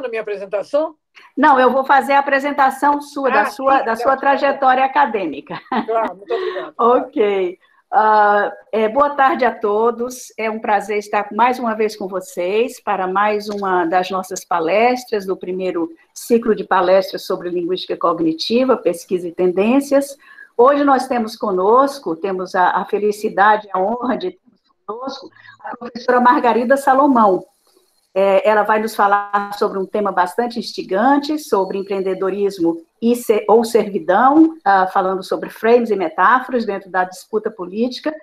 na minha apresentação? Não, eu vou fazer a apresentação sua, da sua trajetória acadêmica. Claro, muito obrigado. Ok. Boa tarde a todos. É um prazer estar mais uma vez com vocês para mais uma das nossas palestras, do primeiro ciclo de palestras sobre linguística cognitiva, pesquisa e tendências. Hoje nós temos conosco, temos a felicidade, a honra de ter conosco a professora Margarida Salomão. Ela vai nos falar sobre um tema bastante instigante, sobre empreendedorismo ou servidão, falando sobre frames e metáforas dentro da disputa política.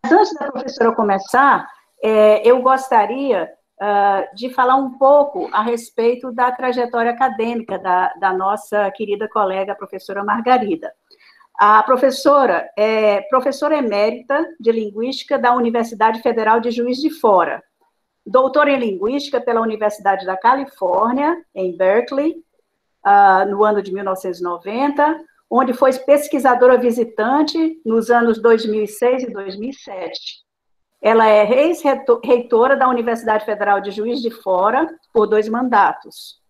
Mas antes da professora começar, eu gostaria de falar um pouco a respeito da trajetória acadêmica da nossa querida colega, a professora Margarida. A professora é professora emérita de Linguística da Universidade Federal de Juiz de Fora, doutora em Linguística pela Universidade da Califórnia, em Berkeley, no ano de 1990, onde foi pesquisadora visitante nos anos 2006 e 2007. Ela é ex-reitora da Universidade Federal de Juiz de Fora por 2 mandatos.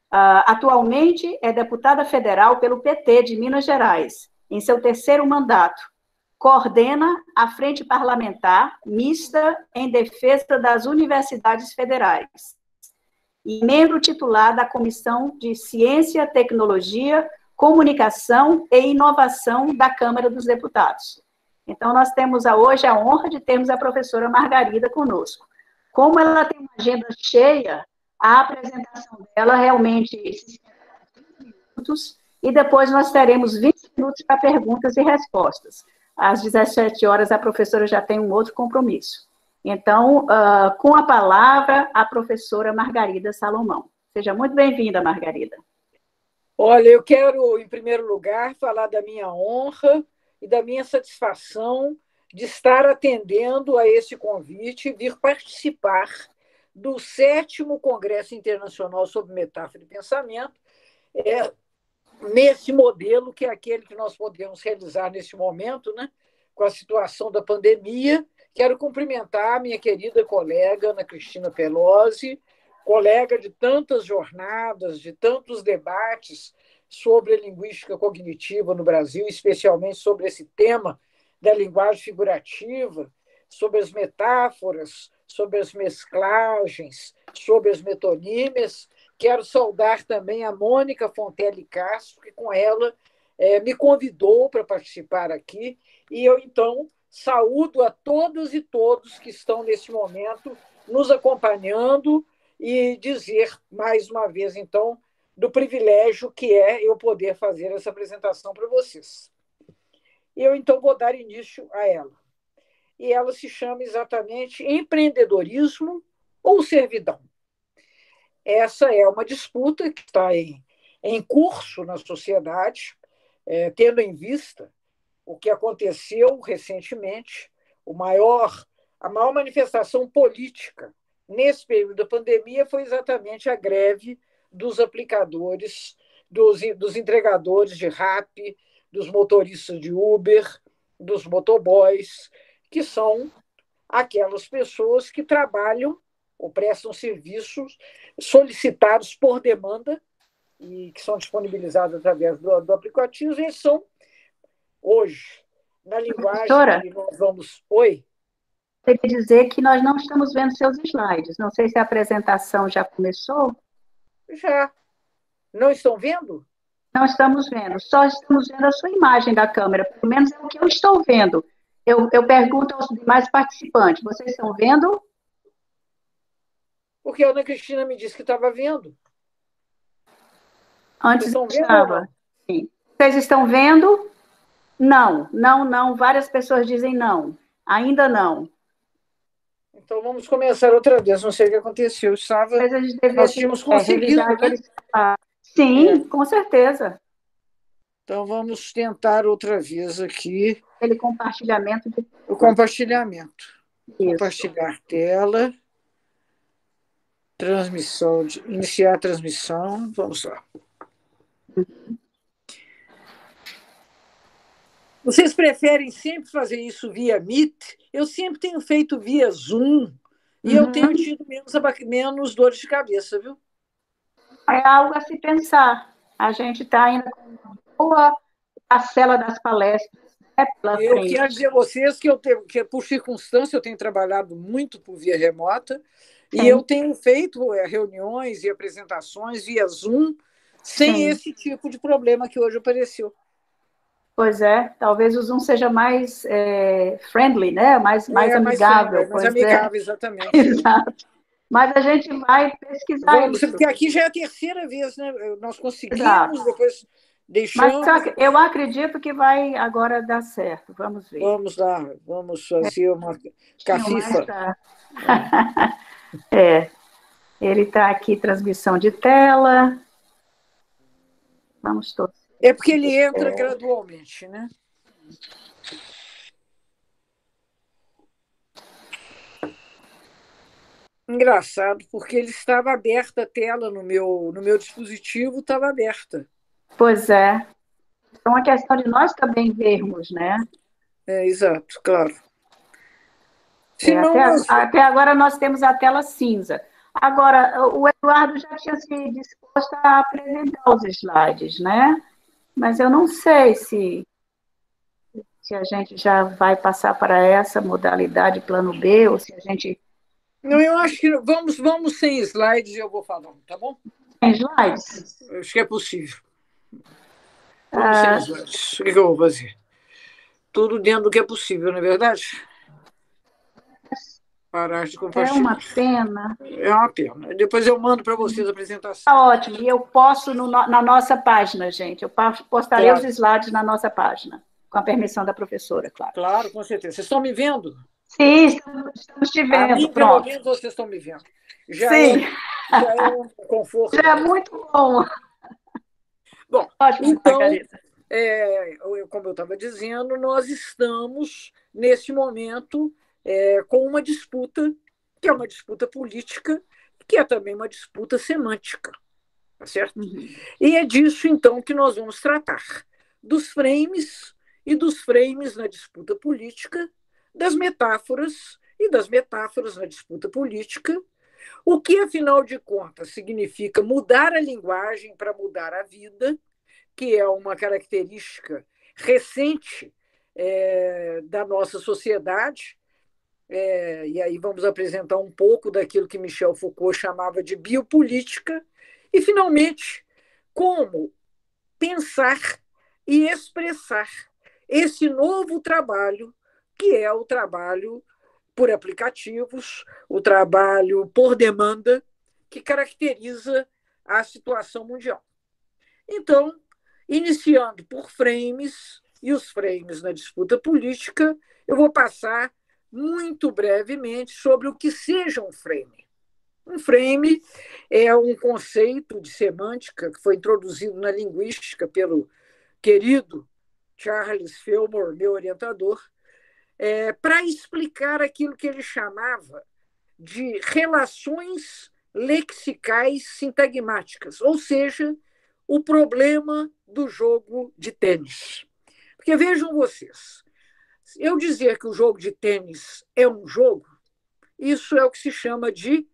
Atualmente é deputada federal pelo PT de Minas Gerais, em seu 3º mandato. Coordena a Frente Parlamentar Mista em Defesa das Universidades Federais e membro titular da Comissão de Ciência, Tecnologia, Comunicação e Inovação da Câmara dos Deputados. Então, nós temos hoje a honra de termos a professora Margarida conosco. Como ela tem uma agenda cheia, a apresentação dela realmente se espera 30 minutos, e depois nós teremos 20 minutos para perguntas e respostas. Às 17 horas, a professora já tem um outro compromisso. Então, com a palavra, a professora Margarida Salomão. Seja muito bem-vinda, Margarida. Olha, eu quero, em primeiro lugar, falar da minha honra e da minha satisfação de estar atendendo a esse convite e vir participar do 7º Congresso Internacional sobre Metáfora e Pensamento, nesse modelo que é aquele que nós podemos realizar neste momento, né, com a situação da pandemia. Quero cumprimentar a minha querida colega Ana Cristina Pelosi, colega de tantas jornadas, de tantos debates sobre a linguística cognitiva no Brasil, especialmente sobre esse tema da linguagem figurativa, sobre as metáforas, sobre as mesclagens, sobre as metonímias. Quero saudar também a Mônica Fontelli Castro, que com ela me convidou para participar aqui, e eu, então, saúdo a todas e todos que estão, nesse momento, nos acompanhando e dizer, mais uma vez, então, do privilégio que é eu poder fazer essa apresentação para vocês. Eu, então, vou dar início a ela. E ela se chama exatamente Empreendedorismo ou Servidão. Essa é uma disputa que está em curso na sociedade, tendo em vista o que aconteceu recentemente, a maior manifestação política nesse período da pandemia foi exatamente a greve dos aplicadores, dos entregadores de Rappi, dos motoristas de Uber, dos motoboys, que são aquelas pessoas que trabalham ou prestam serviços solicitados por demanda e que são disponibilizados através do aplicativo. Eles são, hoje, na linguagem Professora, que nós vamos... Oi? Eu queria dizer que nós não estamos vendo seus slides. Não sei se a apresentação já começou. Já. Não estão vendo? Não estamos vendo. Só estamos vendo a sua imagem da câmera. Pelo menos é o que eu estou vendo. Eu pergunto aos demais participantes. Vocês estão vendo? Porque a Ana Cristina me disse que estava vendo. Antes não estava. Sim. Vocês estão vendo? Não, não, não. Várias pessoas dizem não. Ainda não. Então vamos começar outra vez. Não sei o que aconteceu. Nós tínhamos conseguido, né? Sim, com certeza. Então vamos tentar outra vez aqui. Aquele compartilhamento. O compartilhamento. Isso. Compartilhar tela. Transmissão. Iniciar a transmissão. Vamos lá. Vocês preferem sempre fazer isso via Meet? Eu sempre tenho feito via Zoom e eu tenho tido menos dores de cabeça, viu? é algo a se pensar. A gente está ainda com uma boa parcela das palestras, né, pela Eu frente. quero dizer a vocês que, por circunstância, eu tenho trabalhado muito por via remota. Sim. E eu tenho feito reuniões e apresentações via Zoom sem Sim. esse tipo de problema que hoje apareceu. Pois é, talvez o Zoom seja mais friendly, né? Mais amigável. Mais amigável, exatamente. Exato. Mas a gente vai pesquisar isso. Porque aqui já é a terceira vez, né? Nós conseguimos, Exato. Depois deixamos... Mas eu acredito que vai agora dar certo. Vamos ver. Vamos lá, vamos fazer uma cafifa. Ele está aqui, transmissão de tela. Vamos todos. É porque ele entra gradualmente, né? Engraçado, porque ele estava aberta a tela no meu dispositivo, estava aberta. Pois é. É uma questão de nós também vermos, né? Exato, claro. Senão, até agora nós temos a tela cinza. Agora, o Eduardo já tinha se disposto a apresentar os slides, né? Mas eu não sei se a gente já vai passar para essa modalidade plano B, ou se a gente... Não, eu acho que vamos sem slides e eu vou falando, tá bom? Sem slides? Acho que é possível. Vamos sem slides. O que eu vou fazer? Tudo dentro do que é possível, não é verdade? Parar de compartilhar. É uma pena. É uma pena. Depois eu mando para vocês a apresentação. Está ótimo. E eu posto na nossa página, gente. Eu postarei os slides na nossa página, com a permissão da professora, claro. Claro, com certeza. Vocês estão me vendo? Sim, estamos te vendo. A mim, pelo menos, vocês estão me vendo. Sim. Já é um conforto. Já é muito bom. Bom, ótimo, então, Margarida. Como eu estava dizendo, nós estamos, nesse momento, com uma disputa, que é uma disputa política, que é também uma disputa semântica. Tá certo? Uhum. E é disso, então, que nós vamos tratar. Dos frames e dos frames na disputa política, das metáforas e das metáforas na disputa política, o que, afinal de contas, significa mudar a linguagem para mudar a vida, que é uma característica recente da nossa sociedade, e aí vamos apresentar um pouco daquilo que Michel Foucault chamava de biopolítica, e, finalmente, como pensar e expressar esse novo trabalho, que é o trabalho por aplicativos, o trabalho por demanda, que caracteriza a situação mundial. Então, iniciando por frames, e os frames na disputa política, eu vou passar muito brevemente sobre o que seja um frame. Um frame é um conceito de semântica que foi introduzido na linguística pelo querido Charles Fillmore, meu orientador, para explicar aquilo que ele chamava de relações lexicais sintagmáticas, ou seja, o problema do jogo de tênis. Porque vejam vocês, eu dizer que o jogo de tênis é um jogo, isso é o que se chama de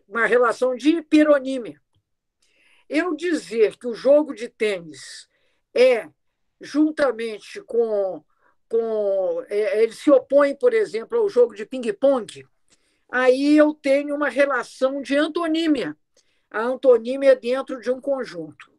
uma relação de hiperonímia. Eu dizer que o jogo de tênis juntamente ele se opõe, por exemplo, ao jogo de ping-pong, aí eu tenho uma relação de antonímia. A antonímia é dentro de um conjunto.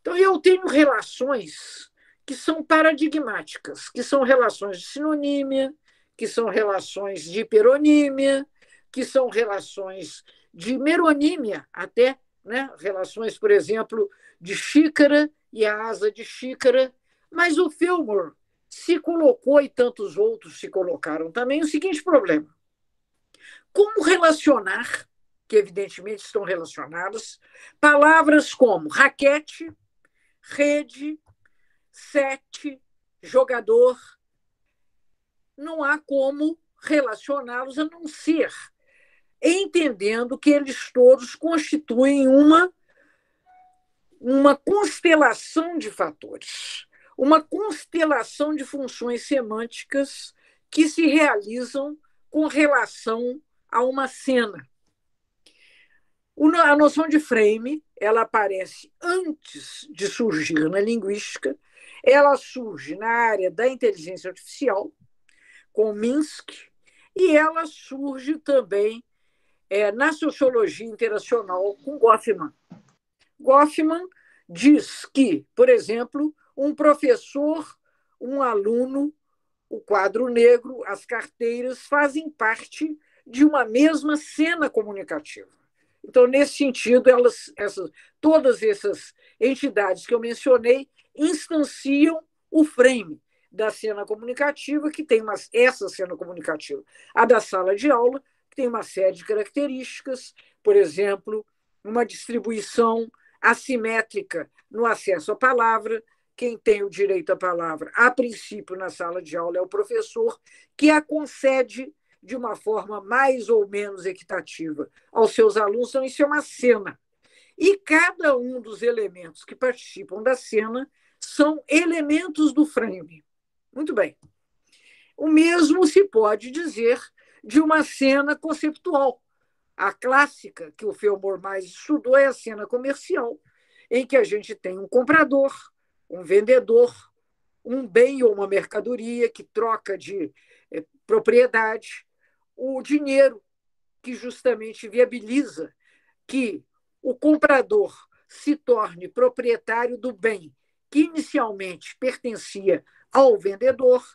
Então, eu tenho relações que são paradigmáticas, que são relações de sinonímia, que são relações de hiperonímia, que são relações de meronímia até, né? Relações, por exemplo, de xícara e a asa de xícara. Mas o Fillmore se colocou, e tantos outros se colocaram também, o seguinte problema. Como relacionar, que evidentemente estão relacionadas, palavras como raquete, rede, sete, jogador? Não há como relacioná-los a não ser entendendo que eles todos constituem uma constelação de fatores, uma constelação de funções semânticas que se realizam com relação a uma cena. A noção de frame, ela aparece antes de surgir na linguística, ela surge na área da inteligência artificial, com Minsky, e ela surge também na sociologia interacional, com Goffman. Goffman diz que, por exemplo, um professor, um aluno, o quadro negro, as carteiras, fazem parte de uma mesma cena comunicativa. Então, nesse sentido, todas essas entidades que eu mencionei instanciam o frame da cena comunicativa, que tem essa cena comunicativa, a da sala de aula, que tem uma série de características, por exemplo, uma distribuição assimétrica no acesso à palavra. Quem tem o direito à palavra, a princípio, na sala de aula, é o professor, que a concede de uma forma mais ou menos equitativa aos seus alunos. Então, isso é uma cena. E cada um dos elementos que participam da cena são elementos do frame. Muito bem. O mesmo se pode dizer de uma cena conceptual. A clássica, que o Fillmore mais estudou, é a cena comercial, em que a gente tem um comprador, um vendedor, um bem ou uma mercadoria que troca de propriedade, o dinheiro, que justamente viabiliza que o comprador se torne proprietário do bem que inicialmente pertencia ao vendedor.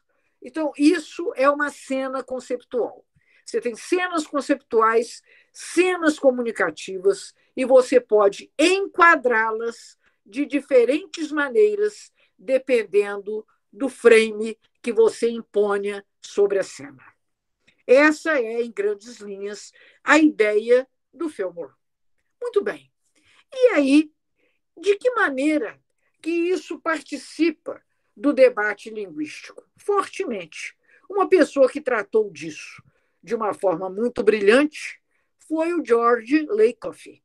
Então, isso é uma cena conceptual. Você tem cenas conceptuais, cenas comunicativas, e você pode enquadrá-las de diferentes maneiras, dependendo do frame que você imponha sobre a cena. Essa é, em grandes linhas, a ideia do Fillmore. Muito bem. E aí, de que maneira que isso participa do debate linguístico? Fortemente. Uma pessoa que tratou disso de uma forma muito brilhante foi o George Lakoff,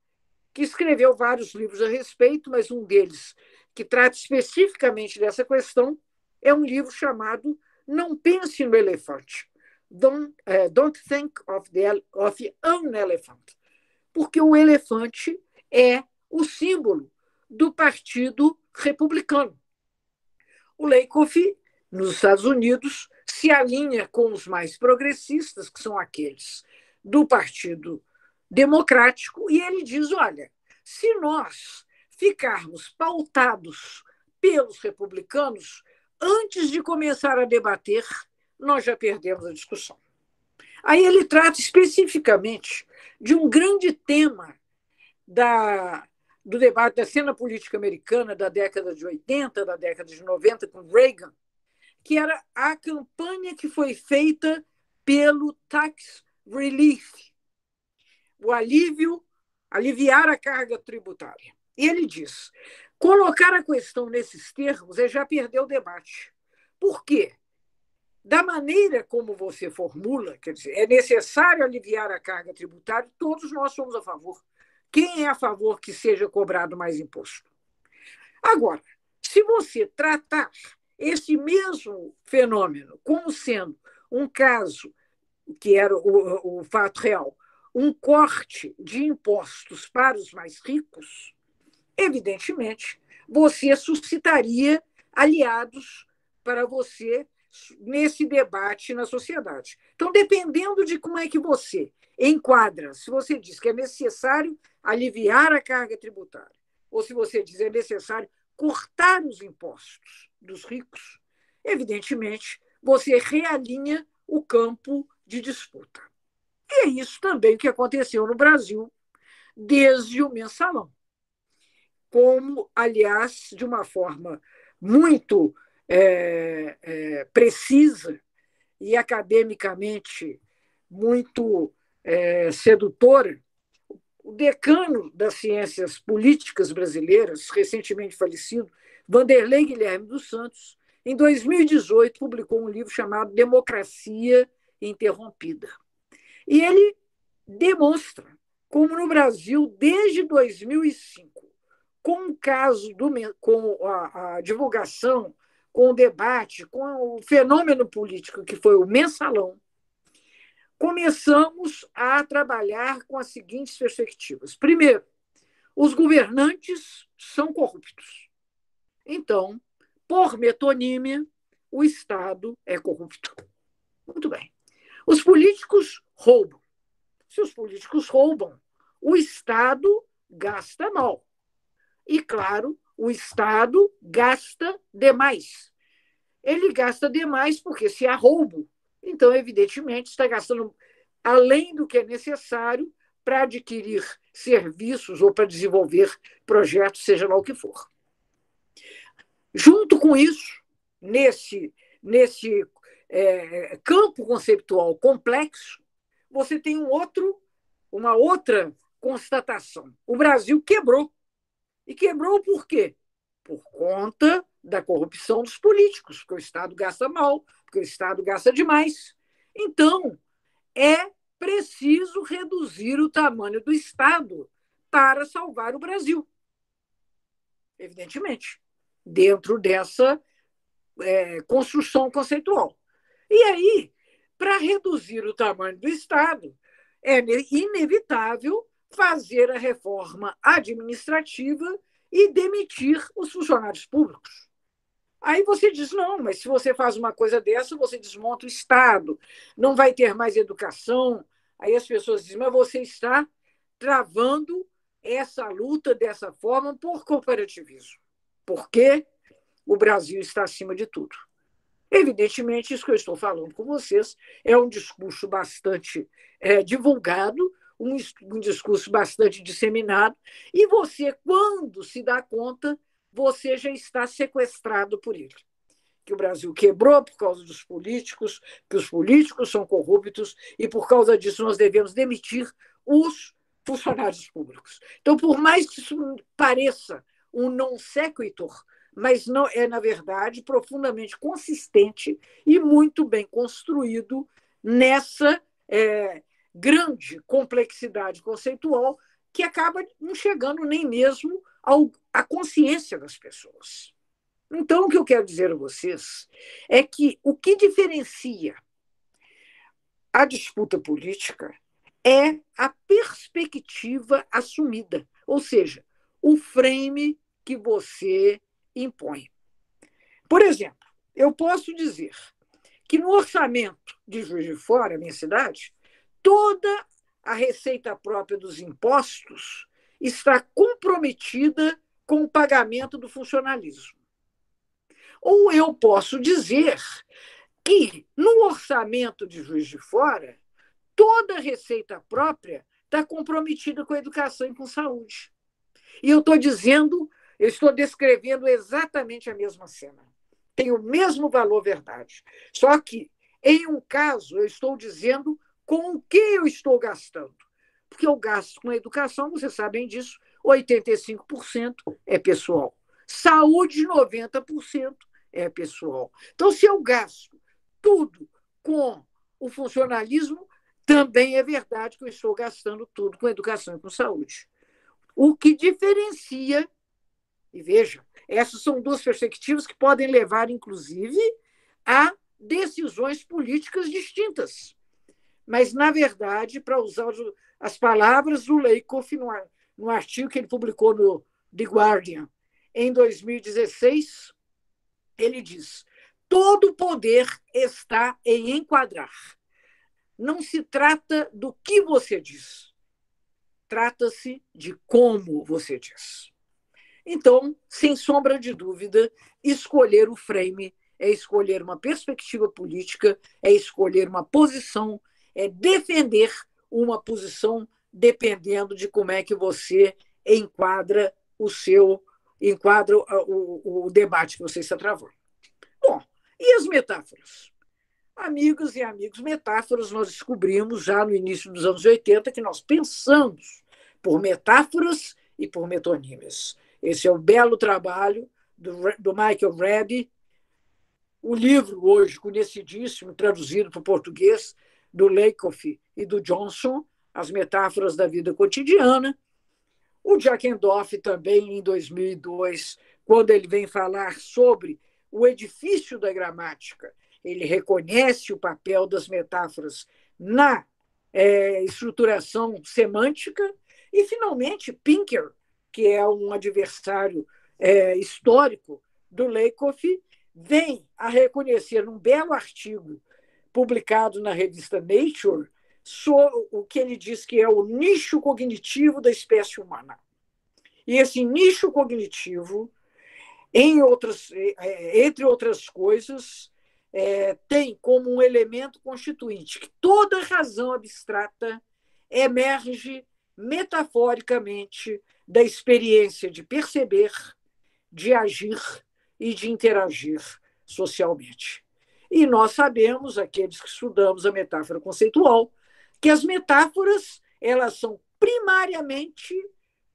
que escreveu vários livros a respeito, mas um deles, que trata especificamente dessa questão, é um livro chamado Não Pense no Elefante. Don't think of an elephant. Porque o elefante é o símbolo do Partido Republicano. O Lakoff, nos Estados Unidos, se alinha com os mais progressistas, que são aqueles do Partido Democrático, e ele diz: olha, se nós ficarmos pautados pelos republicanos, antes de começar a debater, nós já perdemos a discussão. Aí ele trata especificamente de um grande tema do debate da cena política americana da década de 80, da década de 90, com Reagan, que era a campanha que foi feita pelo tax relief, o aliviar a carga tributária. E ele diz: colocar a questão nesses termos é já perder o debate. Por quê? Da maneira como você formula, quer dizer, é necessário aliviar a carga tributária, todos nós somos a favor. Quem é a favor que seja cobrado mais imposto? Agora, se você tratar esse mesmo fenômeno como sendo um caso, que era o fato real, um corte de impostos para os mais ricos, evidentemente, você suscitaria aliados para você nesse debate na sociedade. Então, dependendo de como é que você enquadra, se você diz que é necessário aliviar a carga tributária, ou se você diz que é necessário cortar os impostos dos ricos, evidentemente, você realinha o campo de disputa. E é isso também que aconteceu no Brasil desde o mensalão. Como, aliás, de uma forma muito precisa e academicamente muito sedutora, o decano das ciências políticas brasileiras, recentemente falecido, Vanderlei Guilherme dos Santos, em 2018, publicou um livro chamado Democracia Interrompida. E ele demonstra como no Brasil, desde 2005, com o caso com a divulgação, com o debate, com o fenômeno político que foi o mensalão, começamos a trabalhar com as seguintes perspectivas. Primeiro, os governantes são corruptos. Então, por metonímia, o Estado é corrupto. Muito bem. Os políticos roubam. Se os políticos roubam, o Estado gasta mal. E, claro, o Estado gasta demais. Ele gasta demais porque, se há roubo, então, evidentemente, está gastando além do que é necessário para adquirir serviços ou para desenvolver projetos, seja lá o que for. Junto com isso, nesse campo conceitual complexo, você tem uma outra constatação. O Brasil quebrou. E quebrou por quê? Por conta da corrupção dos políticos, porque o Estado gasta mal, porque o Estado gasta demais. Então, é preciso reduzir o tamanho do Estado para salvar o Brasil. Evidentemente, dentro dessa construção conceitual. E aí, para reduzir o tamanho do Estado, é inevitável fazer a reforma administrativa e demitir os funcionários públicos. Aí você diz, não, mas se você faz uma coisa dessa, você desmonta o Estado, não vai ter mais educação. Aí as pessoas dizem, mas você está travando essa luta dessa forma por cooperativismo, porque o Brasil está acima de tudo. Evidentemente, isso que eu estou falando com vocês é um discurso bastante divulgado, um discurso bastante disseminado, e você, quando se dá conta, você já está sequestrado por ele. Que o Brasil quebrou por causa dos políticos, que os políticos são corruptos, e por causa disso nós devemos demitir os funcionários públicos. Então, por mais que isso pareça um non sequitur, mas não é, na verdade, profundamente consistente e muito bem construído nessa grande complexidade conceitual que acaba não chegando nem mesmo à consciência das pessoas. Então, o que eu quero dizer a vocês é que o que diferencia a disputa política é a perspectiva assumida, ou seja, o frame que você impõe. Por exemplo, eu posso dizer que no orçamento de Juiz de Fora, minha cidade, toda a receita própria dos impostos está comprometida com o pagamento do funcionalismo. Ou eu posso dizer que no orçamento de Juiz de Fora, toda a receita própria está comprometida com a educação e com saúde. E eu estou descrevendo exatamente a mesma cena. Tem o mesmo valor verdade. Só que, em um caso, eu estou dizendo com o que eu estou gastando. Porque eu gasto com a educação, vocês sabem disso, 85% é pessoal. Saúde, 90% é pessoal. Então, se eu gasto tudo com o funcionalismo, também é verdade que eu estou gastando tudo com educação e com saúde. O que diferencia, e veja, essas são duas perspectivas que podem levar, inclusive, a decisões políticas distintas. Mas, na verdade, para usar as palavras do Lakoff no artigo que ele publicou no The Guardian, em 2016, ele diz: todo o poder está em enquadrar. Não se trata do que você diz, trata-se de como você diz. Então, sem sombra de dúvida, escolher o frame é escolher uma perspectiva política, é escolher uma posição, é defender uma posição dependendo de como é que você enquadra o debate que você está travando. Bom, e as metáforas? Amigas e amigos, metáforas nós descobrimos já no início dos anos 80 que nós pensamos por metáforas e por metonímias. Esse é o belo trabalho do Michael Redding, o livro hoje conhecidíssimo, traduzido para o português, do Lakoff e do Johnson, As Metáforas da Vida Cotidiana. O Jack Endorf também, em 2002, quando ele vem falar sobre o edifício da gramática, ele reconhece o papel das metáforas na estruturação semântica, e, finalmente, Pinker, que é um adversário histórico do Lakoff, vem a reconhecer num belo artigo publicado na revista Nature o que ele diz que é o nicho cognitivo da espécie humana. E esse nicho cognitivo, entre outras coisas, tem como um elemento constituinte que toda razão abstrata emerge metaforicamente da experiência de perceber, de agir e de interagir socialmente. E nós sabemos, aqueles que estudamos a metáfora conceitual, que as metáforas elas são primariamente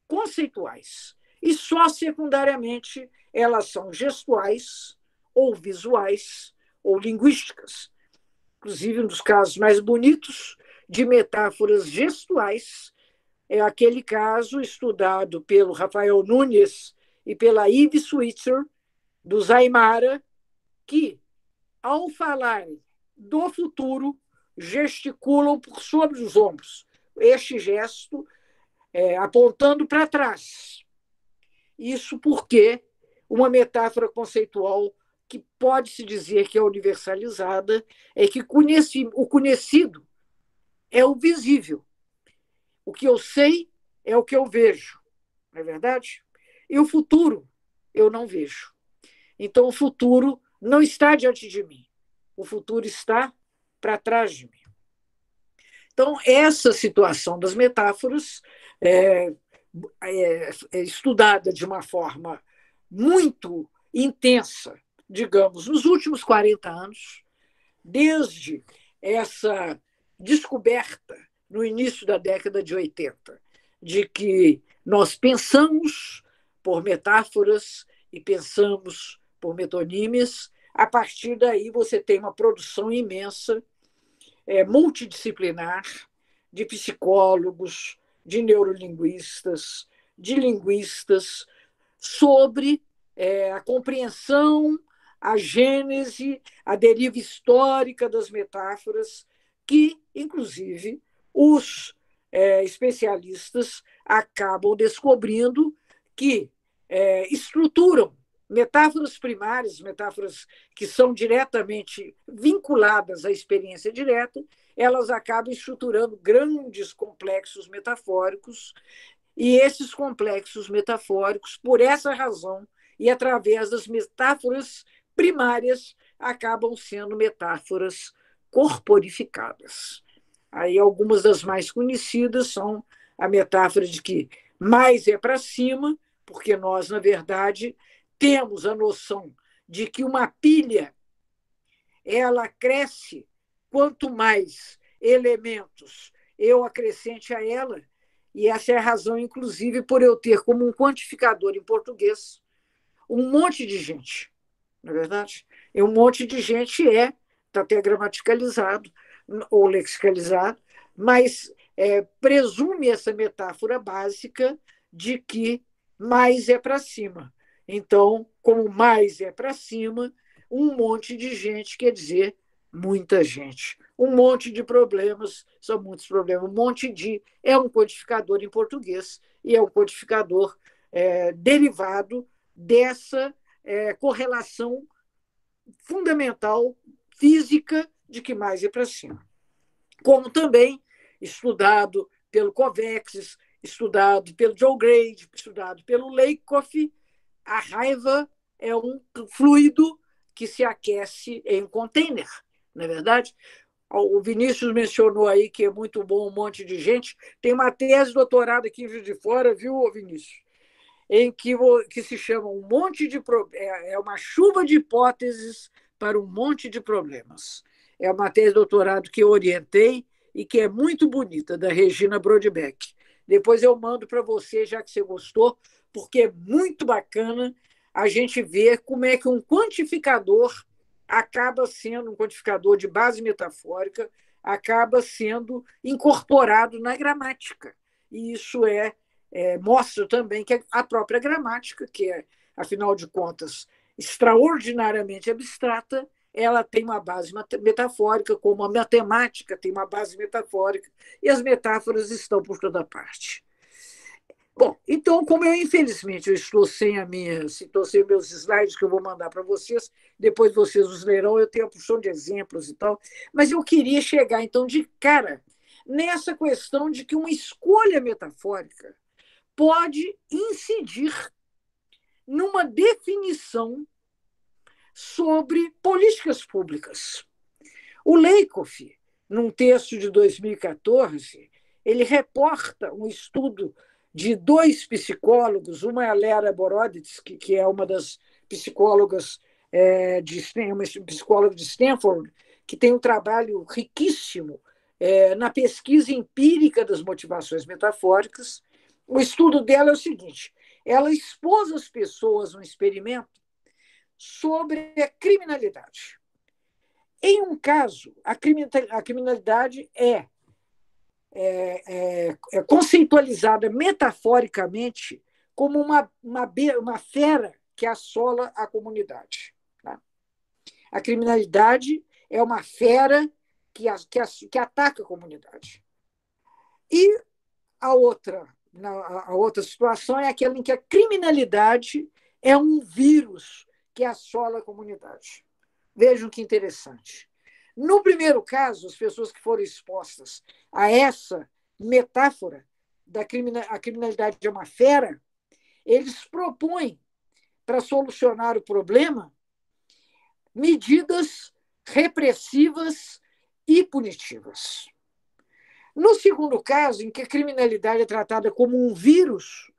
conceituais e só secundariamente elas são gestuais ou visuais ou linguísticas. Inclusive, um dos casos mais bonitos de metáforas gestuais é aquele caso estudado pelo Rafael Nunes e pela Eve Switzer, dos Aymara, que, ao falar do futuro, gesticulam por sobre os ombros. Este gesto apontando para trás. Isso porque uma metáfora conceitual que pode-se dizer que é universalizada é que o conhecido é o visível. O que eu sei é o que eu vejo, não é verdade? E o futuro eu não vejo. Então, o futuro não está diante de mim. O futuro está para trás de mim. Então, essa situação das metáforas é estudada de uma forma muito intensa, digamos, nos últimos 40 anos, desde essa descoberta no início da década de 80, de que nós pensamos por metáforas e pensamos por metonímias. A partir daí, você tem uma produção imensa, multidisciplinar, de psicólogos, de neurolinguistas, de linguistas, sobre a compreensão, a gênese, a deriva histórica das metáforas, que, inclusive, os especialistas acabam descobrindo que estruturam metáforas primárias, metáforas que são diretamente vinculadas à experiência direta, elas acabam estruturando grandes complexos metafóricos, e esses complexos metafóricos, por essa razão, e através das metáforas primárias, acabam sendo metáforas corporificadas. Aí algumas das mais conhecidas são a metáfora de que mais é para cima, porque nós, na verdade, temos a noção de que uma pilha ela cresce quanto mais elementos eu acrescente a ela, e essa é a razão, inclusive, por eu ter como um quantificador em português um monte de gente, não é verdade? E um monte de gente está até gramaticalizado ou lexicalizado, mas presume essa metáfora básica de que mais é para cima. Então, como mais é para cima, um monte de gente quer dizer muita gente. Um monte de problemas são muitos problemas. Um monte de é um codificador em português e é um codificador derivado dessa correlação fundamental física de que mais é para cima. Como também estudado pelo Covexes, estudado pelo Joe Grade, estudado pelo Lakoff, a raiva é um fluido que se aquece em um container, não é verdade? O Vinícius mencionou aí que é muito bom um monte de gente. Tem uma tese de doutorado aqui em Juiz de Fora, viu, Vinícius? Em que se chama um monte de uma chuva de hipóteses para um monte de problemas. É uma tese de doutorado que eu orientei e que é muito bonita, da Regina Brodbeck. Depois eu mando para você, já que você gostou, porque é muito bacana a gente ver como é que um quantificador acaba sendo, um quantificador de base metafórica, acaba sendo incorporado na gramática. E isso mostra também que a própria gramática, que é, afinal de contas, extraordinariamente abstrata, ela tem uma base metafórica, como a matemática tem uma base metafórica, e as metáforas estão por toda parte. Bom, então, como infelizmente, eu estou sem estou sem meus slides que eu vou mandar para vocês, depois vocês os lerão, eu tenho a porção de exemplos e tal, mas eu queria chegar, então, de cara, nessa questão de que uma escolha metafórica pode incidir numa definição sobre políticas públicas. O Lakoff, num texto de 2014, ele reporta um estudo de dois psicólogos, uma é a Lera Boroditsky, que é uma das psicólogas uma psicóloga de Stanford, que tem um trabalho riquíssimo na pesquisa empírica das motivações metafóricas. O estudo dela é o seguinte: ela expôs as pessoas um experimento sobre a criminalidade. Em um caso, a criminalidade é conceitualizada metaforicamente como uma fera que assola a comunidade. Tá? A criminalidade é uma fera que ataca a comunidade. E a outra situação é aquela em que a criminalidade é um vírus que assola a comunidade. Vejam que interessante. No primeiro caso, as pessoas que foram expostas a essa metáfora a criminalidade é uma fera, eles propõem, para solucionar o problema, medidas repressivas e punitivas. No segundo caso, em que a criminalidade é tratada como um vírus,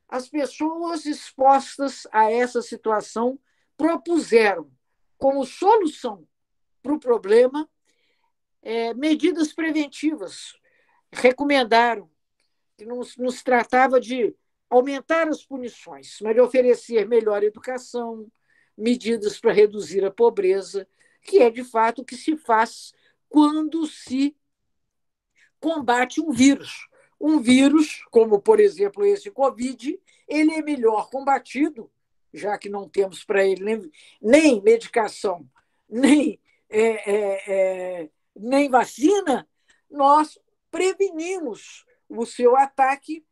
as pessoas expostas a essa situação propuseram, como solução para o problema, medidas preventivas. Recomendaram que não se tratava de aumentar as punições, mas de oferecer melhor educação, medidas para reduzir a pobreza, que é, de fato, o que se faz quando se combate um vírus. Um vírus, como, por exemplo, esse Covid, ele é melhor combatido, já que não temos para ele nem medicação, nem vacina, nós prevenimos o seu ataque,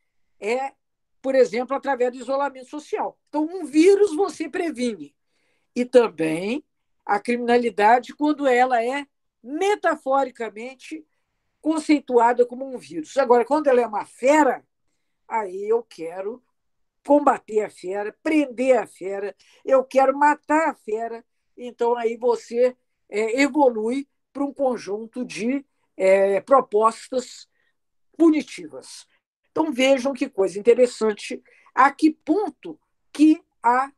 por exemplo, através do isolamento social. Então, um vírus você previne. E também a criminalidade, quando ela é metaforicamente conceituada como um vírus. Agora, quando ela é uma fera, aí eu quero combater a fera, prender a fera, eu quero matar a fera. Então, aí você evolui para um conjunto de propostas punitivas. Então, vejam que coisa interessante, a que ponto que a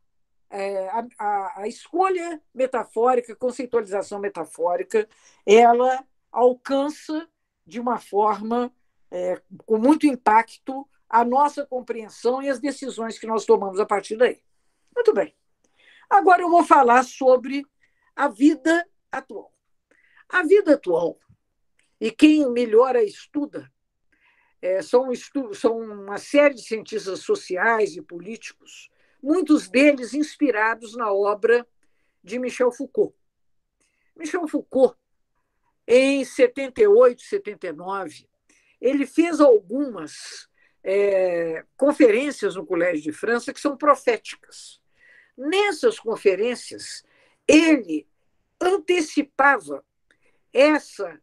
escolha metafórica, a conceitualização metafórica, ela alcança de uma forma com muito impacto a nossa compreensão e as decisões que nós tomamos a partir daí. Muito bem. Agora eu vou falar sobre a vida atual. A vida atual, e quem melhor a estuda, são uma série de cientistas sociais e políticos, muitos deles inspirados na obra de Michel Foucault. Michel Foucault, em 78, 79, ele fez algumas conferências no Colégio de França que são proféticas. Nessas conferências, ele antecipava essa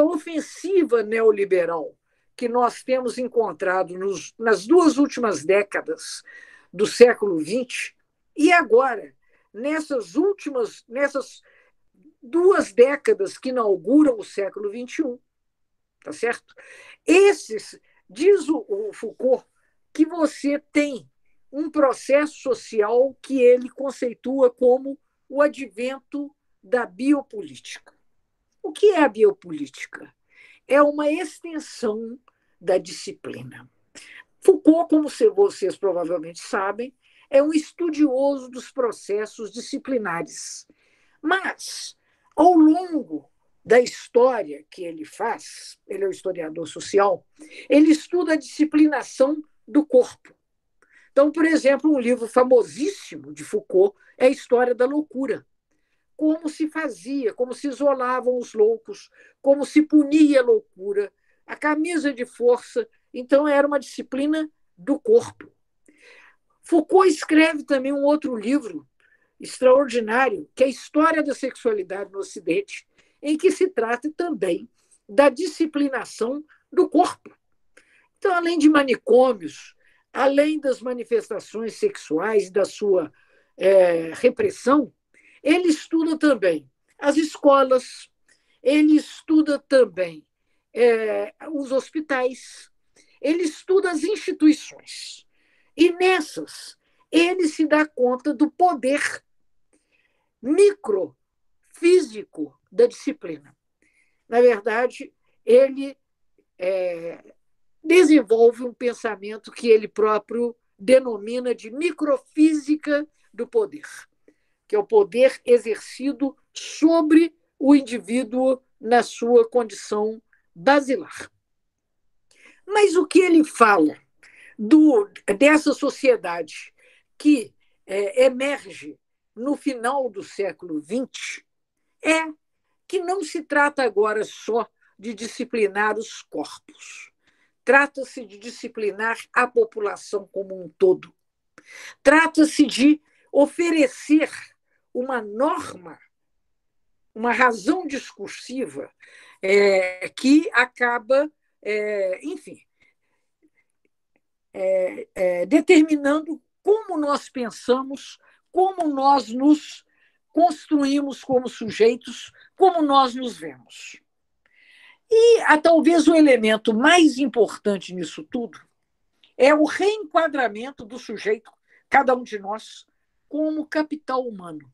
ofensiva neoliberal que nós temos encontrado nas duas últimas décadas do século XX e agora, nessas duas décadas que inauguram o século XXI. Tá certo? Diz o Foucault que você tem um processo social que ele conceitua como o advento da biopolítica. O que é a biopolítica? É uma extensão da disciplina. Foucault, como vocês provavelmente sabem, é um estudioso dos processos disciplinares. Mas, ao longo da história que ele faz, ele é um historiador social, ele estuda a disciplinação do corpo. Então, por exemplo, um livro famosíssimo de Foucault é a História da Loucura. Como se fazia, como se isolavam os loucos, como se punia a loucura, a camisa de força. Então, era uma disciplina do corpo. Foucault escreve também um outro livro extraordinário, que é a História da Sexualidade no Ocidente, em que se trata também da disciplinação do corpo. Então, além de manicômios, além das manifestações sexuais, da sua repressão, ele estuda também as escolas, ele estuda também os hospitais, ele estuda as instituições. E nessas, ele se dá conta do poder microfísico da disciplina. Na verdade, ele desenvolve um pensamento que ele próprio denomina de microfísica do poder, que é o poder exercido sobre o indivíduo na sua condição basilar. Mas o que ele fala dessa sociedade que emerge no final do século XX é que não se trata agora só de disciplinar os corpos. Trata-se de disciplinar a população como um todo. Trata-se de oferecer uma norma, uma razão discursiva que acaba, enfim, determinando como nós pensamos, como nós nos construímos como sujeitos, como nós nos vemos. E talvez o elemento mais importante nisso tudo é o reenquadramento do sujeito, cada um de nós, como capital humano.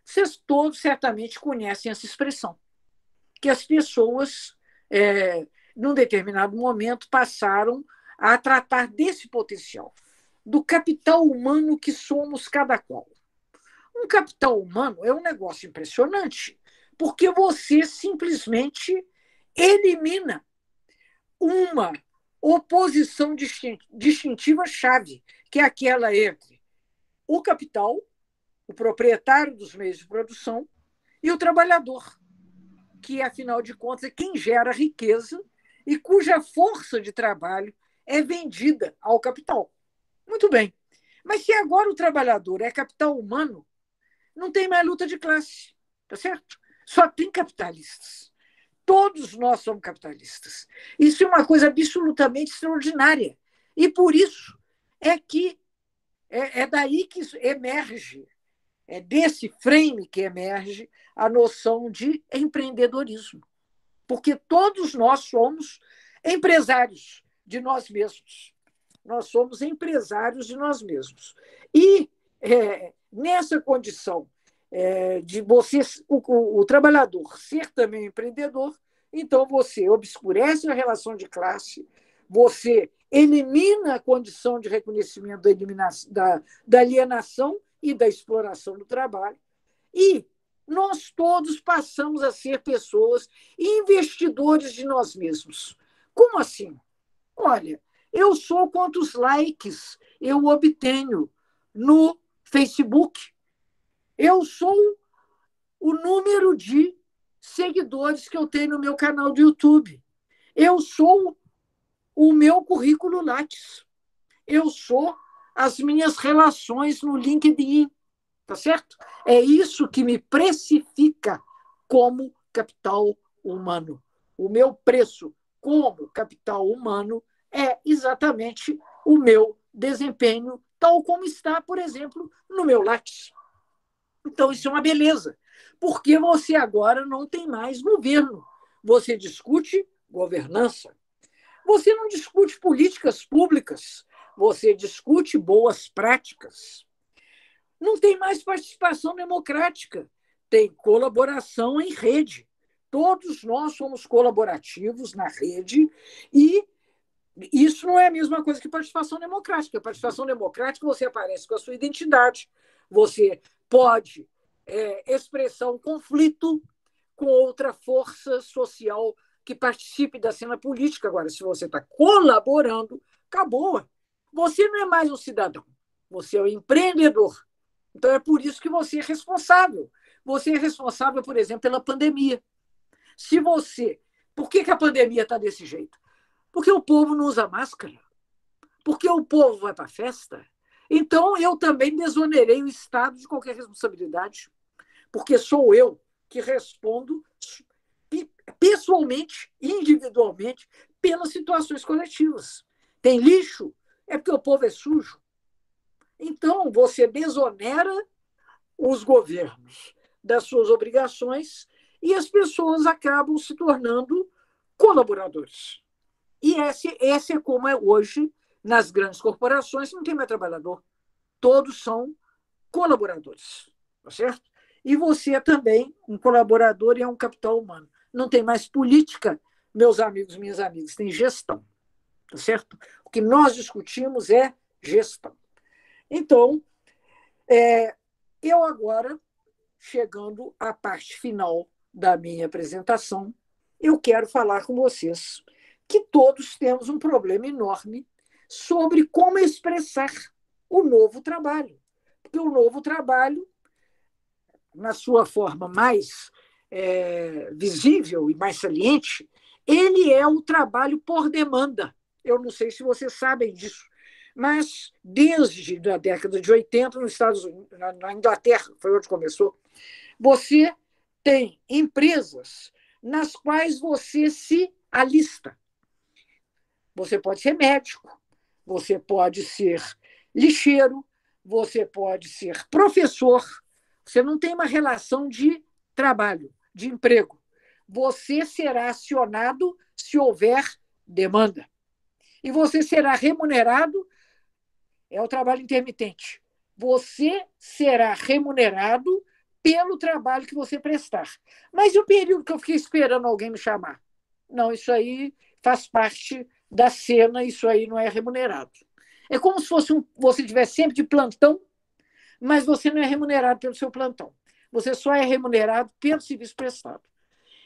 Vocês todos certamente conhecem essa expressão, que as pessoas, num determinado momento, passaram a tratar desse potencial, do capital humano que somos cada qual. Um capital humano é um negócio impressionante, porque você simplesmente elimina uma oposição distintiva-chave, que é aquela entre o capital, o proprietário dos meios de produção, e o trabalhador, que, afinal de contas, é quem gera riqueza e cuja força de trabalho é vendida ao capital. Muito bem. Mas se agora o trabalhador é capital humano, não tem mais luta de classe, tá certo? Só tem capitalistas. Todos nós somos capitalistas. Isso é uma coisa absolutamente extraordinária. E por isso é daí que emerge, desse frame que emerge a noção de empreendedorismo. Porque todos nós somos empresários de nós mesmos. Nós somos empresários de nós mesmos. E nessa condição de você, o trabalhador, ser também empreendedor, então você obscurece a relação de classe, você elimina a condição de reconhecimento da alienação e da exploração do trabalho, e nós todos passamos a ser pessoas investidores de nós mesmos. Como assim? Olha, eu sou quantos likes eu obtenho no Facebook. Eu sou o número de seguidores que eu tenho no meu canal do YouTube. Eu sou o meu currículo Lattes. Eu sou as minhas relações no LinkedIn. Tá certo? É isso que me precifica como capital humano. O meu preço como capital humano é exatamente o meu desempenho, tal como está, por exemplo, no meu Lattes. Então, isso é uma beleza, porque você agora não tem mais governo. Você discute governança. Você não discute políticas públicas, você discute boas práticas. Não tem mais participação democrática, tem colaboração em rede. Todos nós somos colaborativos na rede e isso não é a mesma coisa que participação democrática. A participação democrática, você aparece com a sua identidade, você pode expressar um conflito com outra força social que participe da cena política. Agora, se você está colaborando, acabou. Você não é mais um cidadão, você é um empreendedor. Então, é por isso que você é responsável. Você é responsável, por exemplo, pela pandemia. Se você... Por que a pandemia está desse jeito? Porque o povo não usa máscara, porque o povo vai para a festa. Então, eu também desonerei o Estado de qualquer responsabilidade, porque sou eu que respondo pessoalmente, individualmente, pelas situações coletivas. Tem lixo? É porque o povo é sujo. Então, você desonera os governos das suas obrigações e as pessoas acabam se tornando colaboradores. E esse é como é hoje nas grandes corporações, não tem mais trabalhador. Todos são colaboradores, tá certo? E você é também um colaborador e é um capital humano. Não tem mais política, meus amigos, minhas amigas, tem gestão, tá certo? O que nós discutimos é gestão. Então, eu agora, chegando à parte final da minha apresentação, eu quero falar com vocês que todos temos um problema enorme sobre como expressar o novo trabalho. Porque o novo trabalho, na sua forma mais visível e mais saliente, ele é o trabalho por demanda. Eu não sei se vocês sabem disso, mas desde a década de 80, nos Estados Unidos, na Inglaterra, foi onde começou, você tem empresas nas quais você se alista. Você pode ser médico, você pode ser lixeiro, você pode ser professor. Você não tem uma relação de trabalho, de emprego. Você será acionado se houver demanda. E você será remunerado, é o trabalho intermitente. Você será remunerado pelo trabalho que você prestar. Mas e o período que eu fiquei esperando alguém me chamar? Não, isso aí faz parte da cena, isso aí não é remunerado. É como se você tivesse sempre de plantão, mas você não é remunerado pelo seu plantão. Você só é remunerado pelo serviço prestado.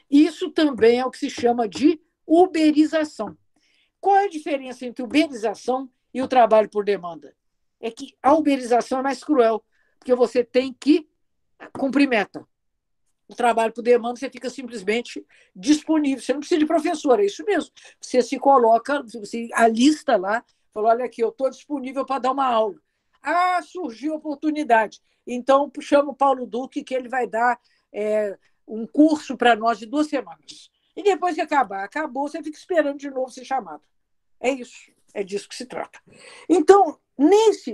Isso também é o que se chama de uberização. Qual é a diferença entre uberização e o trabalho por demanda? É que a uberização é mais cruel, porque você tem que cumprir meta. O trabalho por demanda, você fica simplesmente disponível. Você não precisa de professor, é isso mesmo. Você se coloca, você alista lá, fala, olha aqui, eu estou disponível para dar uma aula. Ah, surgiu oportunidade. Então, chama o Paulo Duque, que ele vai dar um curso para nós de 2 semanas. E depois que acabou, você fica esperando de novo ser chamado. É isso, é disso que se trata. Então,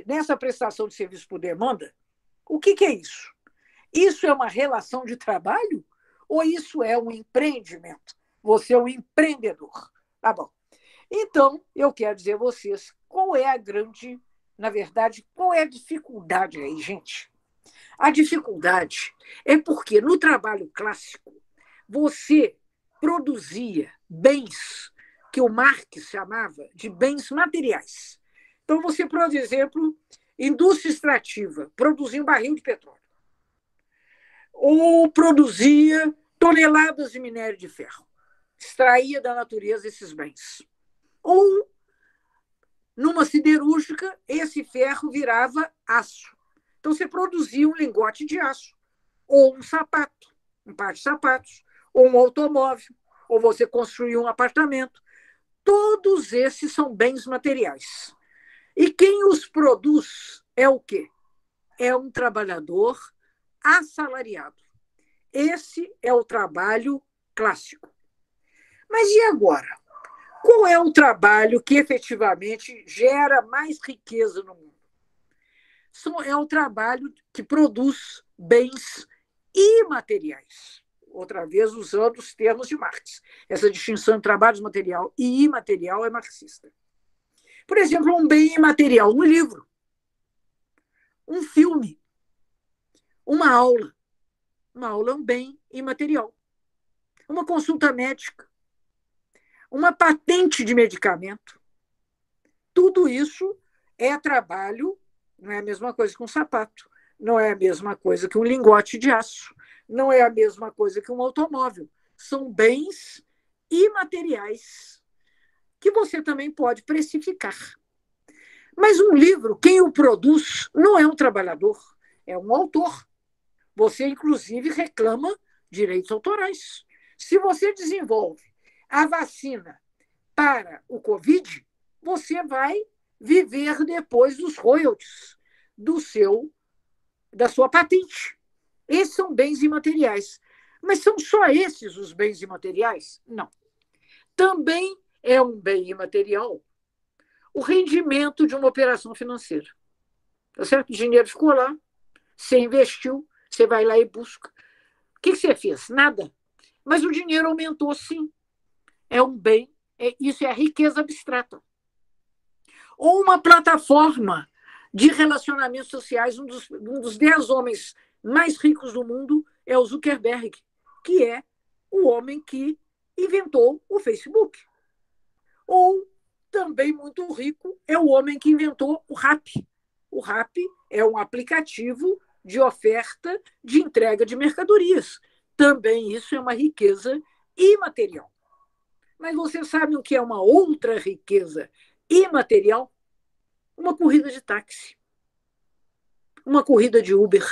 nessa prestação de serviço por demanda, o que é isso? Isso é uma relação de trabalho ou isso é um empreendimento? Você é um empreendedor. Tá bom. Então, eu quero dizer a vocês qual é na verdade, qual é a dificuldade aí, gente? A dificuldade é porque no trabalho clássico você produzia bens que o Marx chamava de bens materiais. Então, você, por exemplo, indústria extrativa, produzia um barril de petróleo. Ou produzia toneladas de minério de ferro, extraía da natureza esses bens. Ou, numa siderúrgica, esse ferro virava aço. Então, você produzia um lingote de aço, ou um sapato, um par de sapatos, ou um automóvel, ou você construía um apartamento. Todos esses são bens materiais. E quem os produz é o quê? É um trabalhador assalariado. Esse é o trabalho clássico. Mas e agora? Qual é o trabalho que efetivamente gera mais riqueza no mundo? É o trabalho que produz bens imateriais. Outra vez, usando os termos de Marx. Essa distinção entre trabalho material e imaterial é marxista. Por exemplo, um bem imaterial, um livro, um filme, uma aula. Uma aula é um bem imaterial. Uma consulta médica, uma patente de medicamento. Tudo isso é trabalho, não é a mesma coisa que um sapato, não é a mesma coisa que um lingote de aço, não é a mesma coisa que um automóvel. São bens imateriais que você também pode precificar. Mas um livro, quem o produz não é um trabalhador, é um autor. Você, inclusive, reclama direitos autorais. Se você desenvolve a vacina para o Covid, você vai viver depois dos royalties da sua patente. Esses são bens imateriais. Mas são só esses os bens imateriais? Não. Também é um bem imaterial o rendimento de uma operação financeira. Tá certo? O dinheiro ficou lá, você investiu, você vai lá e busca. O que você fez? Nada. Mas o dinheiro aumentou, sim. É um bem, isso é a riqueza abstrata. Ou uma plataforma de relacionamentos sociais, um dos 10 homens mais ricos do mundo é o Zuckerberg, que é o homem que inventou o Facebook. Ou, também muito rico, é o homem que inventou o Rappi. O Rappi é um aplicativo de oferta de entrega de mercadorias. Também isso é uma riqueza imaterial. Mas vocês sabem o que é uma outra riqueza imaterial? Uma corrida de táxi, uma corrida de Uber.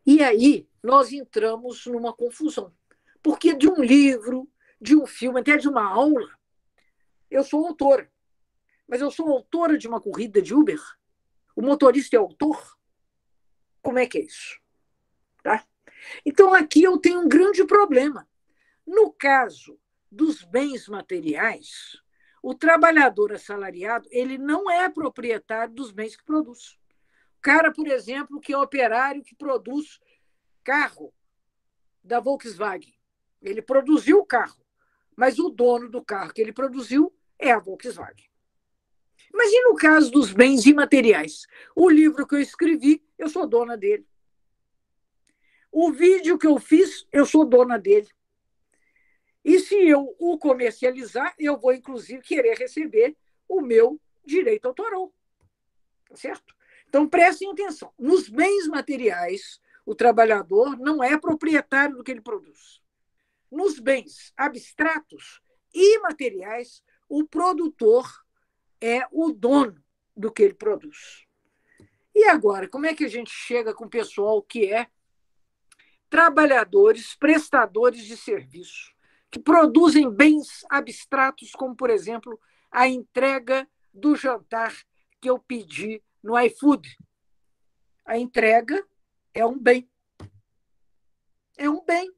E aí nós entramos numa confusão. Porque de um livro, de um filme, até de uma aula, eu sou autora. Mas eu sou autora de uma corrida de Uber? O motorista é autor? Como é que é isso? Tá? Então, aqui eu tenho um grande problema. No caso dos bens materiais, o trabalhador assalariado ele não é proprietário dos bens que produz. O cara, por exemplo, que é operário que produz carro da Volkswagen, ele produziu o carro, mas o dono do carro que ele produziu é a Volkswagen. Mas e no caso dos bens imateriais? O livro que eu escrevi, eu sou dona dele. O vídeo que eu fiz, eu sou dona dele. E se eu o comercializar, eu vou, inclusive, querer receber o meu direito autoral. Tá certo? Então, prestem atenção. Nos bens materiais, o trabalhador não é proprietário do que ele produz. Nos bens abstratos e imateriais, o produtor é o dono do que ele produz. E agora, como é que a gente chega com o pessoal que é trabalhadores, prestadores de serviço, que produzem bens abstratos, como, por exemplo, a entrega do jantar que eu pedi no iFood? A entrega é um bem. É um bem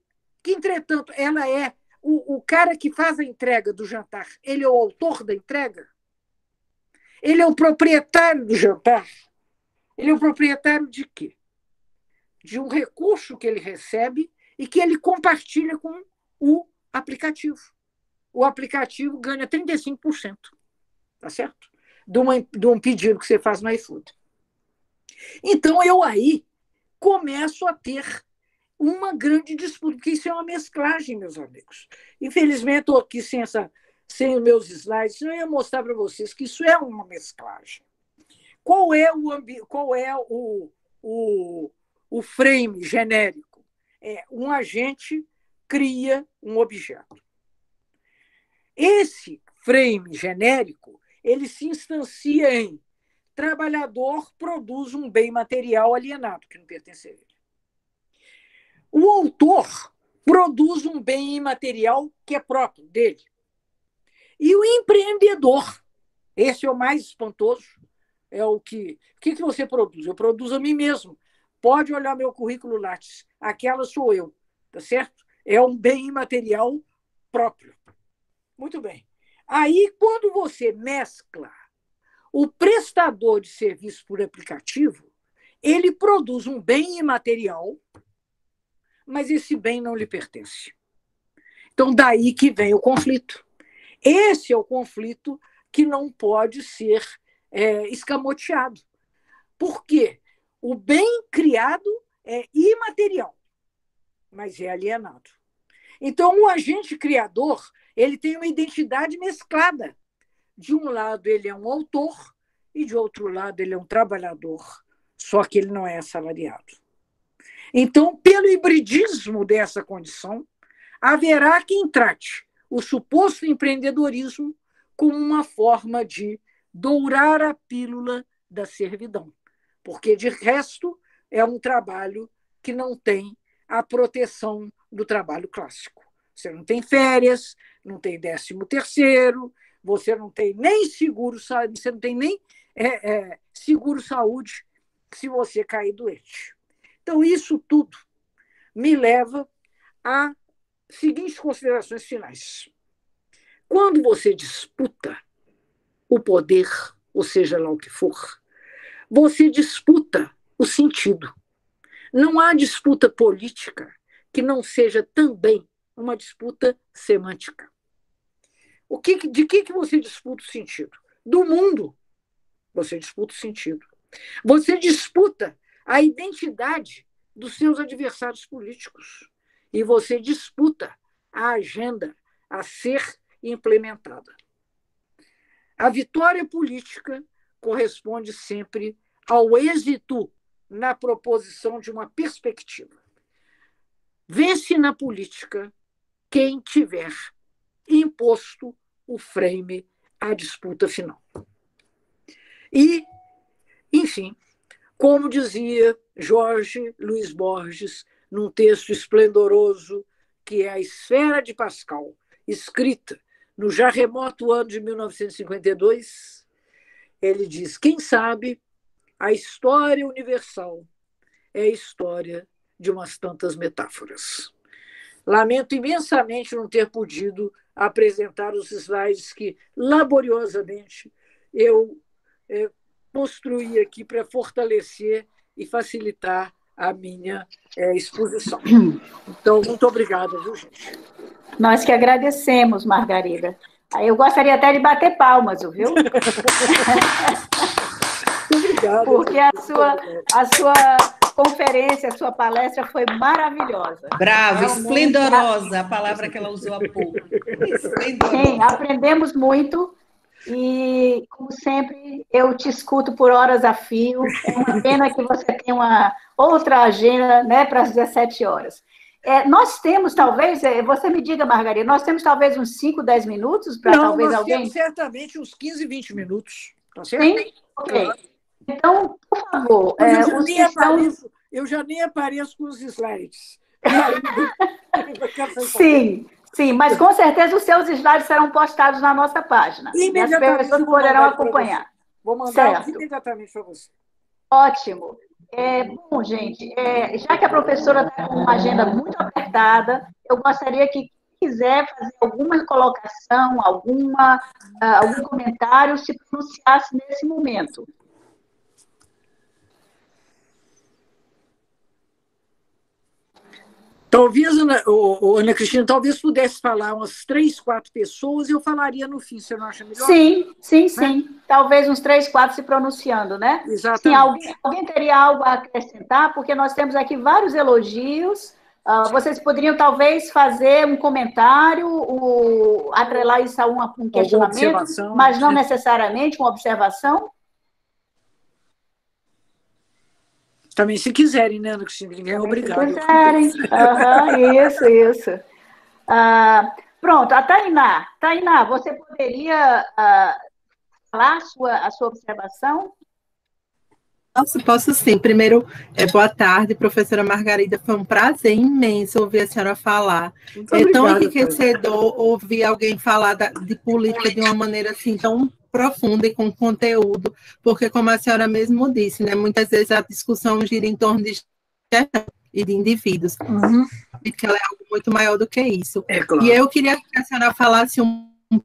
que, entretanto, ela é o cara que faz a entrega do jantar, ele é o autor da entrega? Ele é o proprietário do jantar? Ele é o proprietário de quê? De um recurso que ele recebe e que ele compartilha com o aplicativo. O aplicativo ganha 35%, tá certo? De um pedido que você faz no iFood. Então, eu aí começo a ter uma grande disputa, porque isso é uma mesclagem, meus amigos. Infelizmente, estou aqui sem os meus slides, senão eu ia mostrar para vocês que isso é uma mesclagem. Qual é o frame genérico? Um agente cria um objeto. Esse frame genérico ele se instancia em trabalhador produz um bem material alienado, que não pertence a ele. O autor produz um bem imaterial que é próprio dele. E o empreendedor, esse é o mais espantoso, é o que você produz? Eu produzo a mim mesmo. Pode olhar meu currículo Lattes. Aquela sou eu, tá certo? É um bem imaterial próprio. Muito bem. Aí, quando você mescla o prestador de serviço por aplicativo, ele produz um bem imaterial, mas esse bem não lhe pertence. Então, daí que vem o conflito. Esse é o conflito que não pode ser escamoteado. Por quê? O bem criado é imaterial, mas é alienado. Então, o agente criador ele tem uma identidade mesclada. De um lado, ele é um autor e, de outro lado, ele é um trabalhador, só que ele não é assalariado. Então, pelo hibridismo dessa condição, haverá quem trate o suposto empreendedorismo como uma forma de dourar a pílula da servidão, porque, de resto, é um trabalho que não tem a proteção do trabalho clássico. Você não tem férias, não tem 13º, você não tem nem seguro-saúde, você não tem nem seguro-saúde se você cair doente. Então, isso tudo me leva a seguintes considerações finais. Quando você disputa o poder, ou seja lá o que for, você disputa o sentido. Não há disputa política que não seja também uma disputa semântica. De que você disputa o sentido? Do mundo, você disputa o sentido. Você disputa a identidade dos seus adversários políticos. E você disputa a agenda a ser implementada. A vitória política corresponde sempre ao êxito na proposição de uma perspectiva. Vence na política quem tiver imposto o frame à disputa final. E, enfim, como dizia Jorge Luiz Borges, num texto esplendoroso que é A Esfera de Pascal, escrita no já remoto ano de 1952, ele diz: quem sabe a história universal é a história de umas tantas metáforas. Lamento imensamente não ter podido apresentar os slides que, laboriosamente, eu construí aqui para fortalecer e facilitar a minha exposição. Então, muito obrigada, viu, gente? Nós que agradecemos, Margarida. Eu gostaria até de bater palmas, viu? Obrigada. Porque a sua conferência, a sua palestra foi maravilhosa. Bravo, esplendorosa, a palavra que ela usou há pouco. Sim, aprendemos muito e, como sempre, eu te escuto por horas a fio. É uma pena que você tenha uma outra agenda, né, para as 17 horas. Nós temos, talvez, você me diga, Margarida, nós temos talvez uns 5, 10 minutos para talvez alguém... Não, nós temos certamente uns 15, 20 minutos. Tá certo? Sim? Ok. Então, por favor... Eu já nem apareço com os slides. Sim, mas com certeza os seus slides serão postados na nossa página. E as pessoas poderão acompanhar. Vou mandar imediatamente para você. Ótimo. Bom, gente, já que a professora está com uma agenda muito apertada, eu gostaria que, quem quiser fazer alguma colocação, algum comentário, se pronunciasse nesse momento. Talvez, Ana Cristina, talvez pudesse falar umas 3, 4 pessoas e eu falaria no fim, você não acha melhor? Sim. Talvez uns 3, 4 se pronunciando, né? Exatamente. Sim, alguém teria algo a acrescentar? Porque nós temos aqui vários elogios. Vocês poderiam, talvez, fazer um comentário, atrelar isso a um questionamento, mas não necessariamente uma observação? Também, se quiserem, né, Ana Cristina? Ninguém é obrigado. Se quiserem. Isso. Pronto, a Tainá. Tainá, você poderia falar a sua observação? Posso sim. Primeiro, boa tarde, professora Margarida. Foi um prazer imenso ouvir a senhora falar. É tão enriquecedor ouvir alguém falar de política de uma maneira assim tão profunda e com conteúdo, porque, como a senhora mesmo disse, né, muitas vezes a discussão gira em torno de gestão e de indivíduos, e que ela é algo muito maior do que isso. Claro. E eu queria que a senhora falasse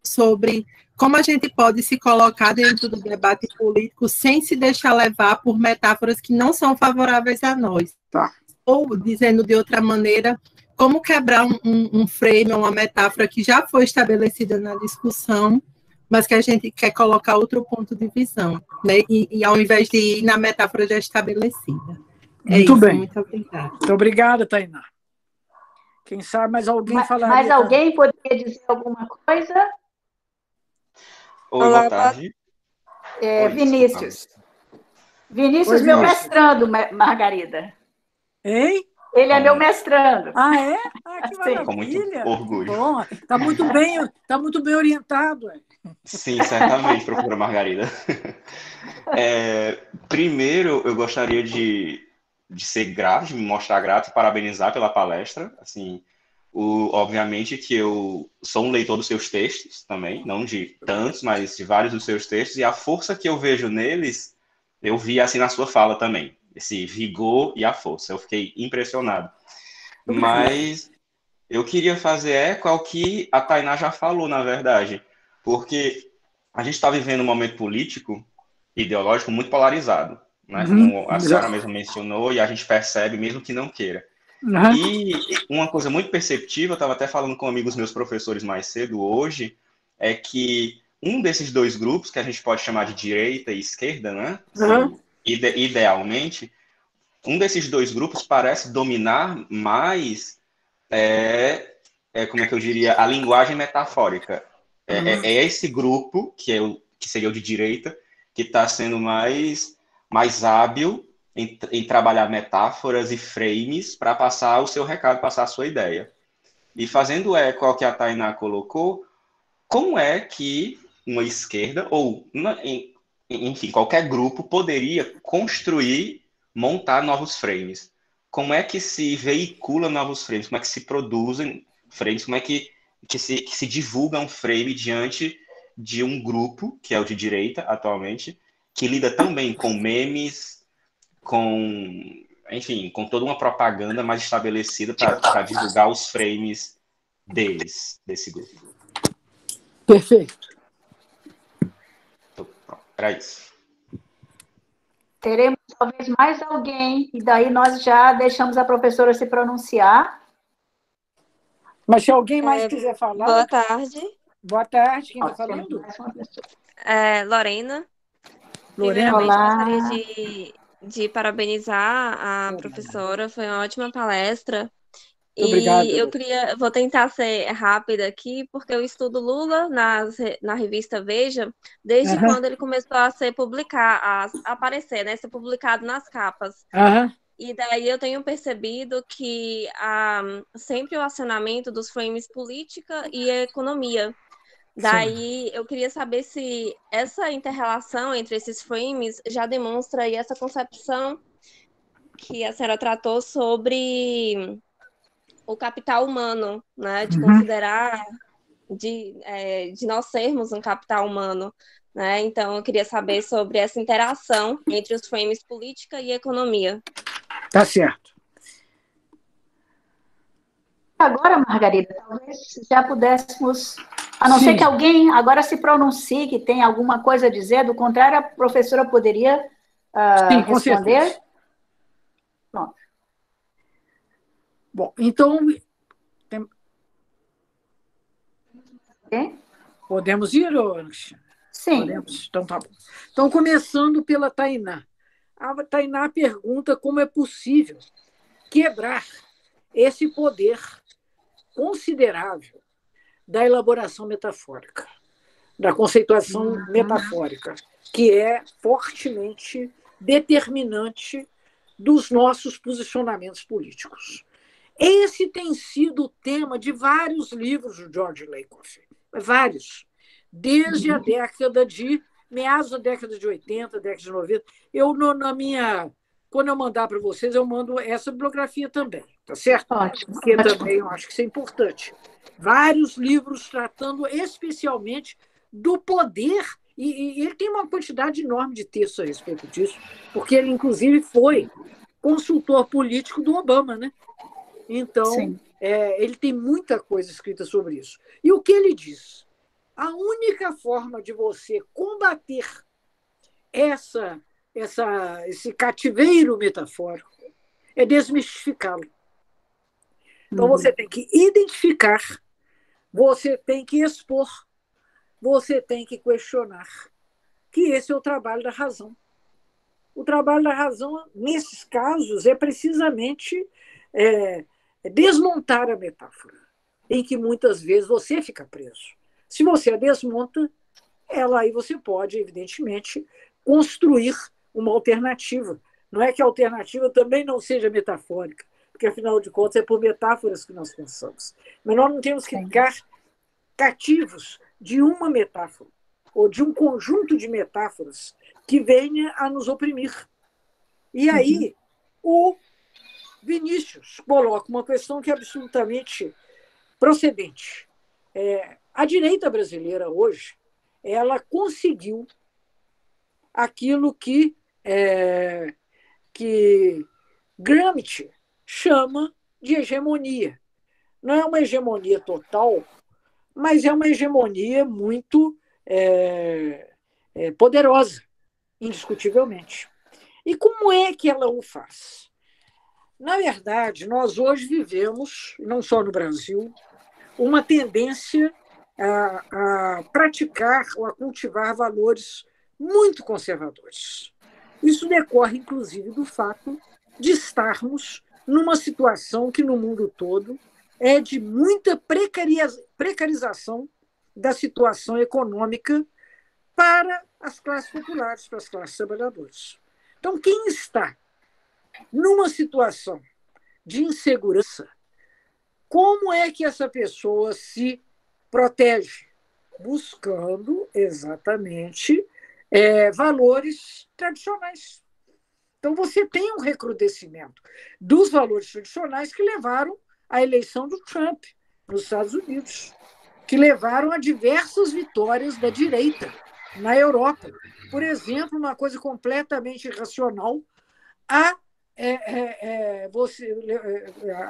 sobre como a gente pode se colocar dentro do debate político sem se deixar levar por metáforas que não são favoráveis a nós. Tá. Ou, dizendo de outra maneira, como quebrar um frame, uma metáfora que já foi estabelecida na discussão, mas que a gente quer colocar outro ponto de visão, né? E ao invés de ir na metáfora já estabelecida. Muito bem. Muito obrigada. Muito obrigada, Tainá. Quem sabe mais alguém falaria... Mais alguém poderia dizer alguma coisa? Oi, boa tarde. Vinícius. Vinícius, meu mestrando, Margarida. Hein? Ele é meu mestrando. Ah, é? Ah, que Sim. Com muito maravilha! orgulho. Bom, tá muito bem orientado. Sim, certamente, professora Margarida. Primeiro, eu gostaria de ser grato, de me mostrar grato e parabenizar pela palestra. Assim, obviamente que eu sou um leitor dos seus textos também, não de tantos, mas de vários dos seus textos, e a força que eu vejo neles, eu vi assim na sua fala também, esse vigor e a força. Eu fiquei impressionado. Mas eu queria fazer eco ao que a Tainá já falou, na verdade, porque a gente está vivendo um momento político, ideológico muito polarizado, né? Como a senhora mesma mencionou, e a gente percebe mesmo que não queira. E uma coisa muito perceptível, eu estava até falando com amigos meus professores mais cedo hoje, é que um desses dois grupos, que a gente pode chamar de direita e esquerda, né? Assim, idealmente, um desses dois grupos parece dominar mais, como é que eu diria, a linguagem metafórica. É esse grupo, que seria o de direita, que está sendo mais hábil em trabalhar metáforas e frames para passar o seu recado, passar a sua ideia. E fazendo eco ao que a Tainá colocou, como é que uma esquerda, ou, enfim, qualquer grupo poderia construir, montar novos frames? Como é que se veicula novos frames? Como é que se produzem frames? Como é que se divulga um frame diante de um grupo, que é o de direita atualmente, que lida também com memes, enfim, com toda uma propaganda mais estabelecida para divulgar os frames desse grupo? Perfeito. Então, pronto, era isso. Teremos talvez mais alguém, e daí nós já deixamos a professora se pronunciar. Mas se alguém mais quiser falar... Boa tarde. Boa tarde, quem está falando? Lorena. Lorena. Primeiramente, Olá. gostaria de parabenizar a professora, foi uma ótima palestra. Muito obrigado. E vou tentar ser rápida aqui, porque eu estudo Lula na revista Veja, desde quando ele começou a ser aparecer, né, ser publicado nas capas. E daí eu tenho percebido que há sempre o acionamento dos frames política e economia. Daí eu queria saber se essa inter-relação entre esses frames já demonstra aí essa concepção que a senhora tratou sobre o capital humano, né? De considerar, de nós sermos um capital humano, né? Então eu queria saber sobre essa interação entre os frames política e economia. Tá certo. Agora, Margarida, talvez já pudéssemos, a não ser que alguém agora se pronuncie, que tem alguma coisa a dizer, do contrário, a professora poderia responder. Certeza. Pronto. Bom, então... Podemos ir, Alexandre? Sim. Podemos? Então tá bom. Então, começando pela Tainá. A Tainá pergunta como é possível quebrar esse poder considerável da elaboração metafórica, da conceituação metafórica, que é fortemente determinante dos nossos posicionamentos políticos. Esse tem sido o tema de vários livros do George Lakoff, vários, desde a meados da década de 80, década de 90. Quando eu mandar para vocês, eu mando essa bibliografia também, tá certo? Ótimo. Porque também eu acho que isso é importante. Vários livros tratando especialmente do poder, e ele tem uma quantidade enorme de textos a respeito disso, porque ele, inclusive, foi consultor político do Obama, né? Então, ele tem muita coisa escrita sobre isso. E o que ele diz? A única forma de você combater esse cativeiro metafórico é desmistificá-lo. Então, você tem que identificar, você tem que expor, você tem que questionar, que esse é o trabalho da razão. O trabalho da razão, nesses casos, é precisamente desmontar a metáfora, em que muitas vezes você fica preso. Se você a desmonta, aí você pode, evidentemente, construir uma alternativa. Não é que a alternativa também não seja metafórica, porque, afinal de contas, é por metáforas que nós pensamos. Mas nós não temos que ficar cativos de uma metáfora ou de um conjunto de metáforas que venha a nos oprimir. E aí, o Vinícius coloca uma questão que é absolutamente procedente. A direita brasileira, hoje, ela conseguiu aquilo que Gramsci chama de hegemonia. Não é uma hegemonia total, mas é uma hegemonia muito poderosa, indiscutivelmente. E como é que ela o faz? Na verdade, nós hoje vivemos, não só no Brasil, uma tendência a praticar ou a cultivar valores muito conservadores. Isso decorre, inclusive, do fato de estarmos numa situação que, no mundo todo, é de muita precarização da situação econômica para as classes populares, para as classes trabalhadoras. Então, quem está numa situação de insegurança, como é que essa pessoa se protege? Buscando exatamente valores tradicionais. Então, você tem um recrudescimento dos valores tradicionais que levaram à eleição do Trump nos Estados Unidos, que levaram a diversas vitórias da direita na Europa. Por exemplo, uma coisa completamente irracional, a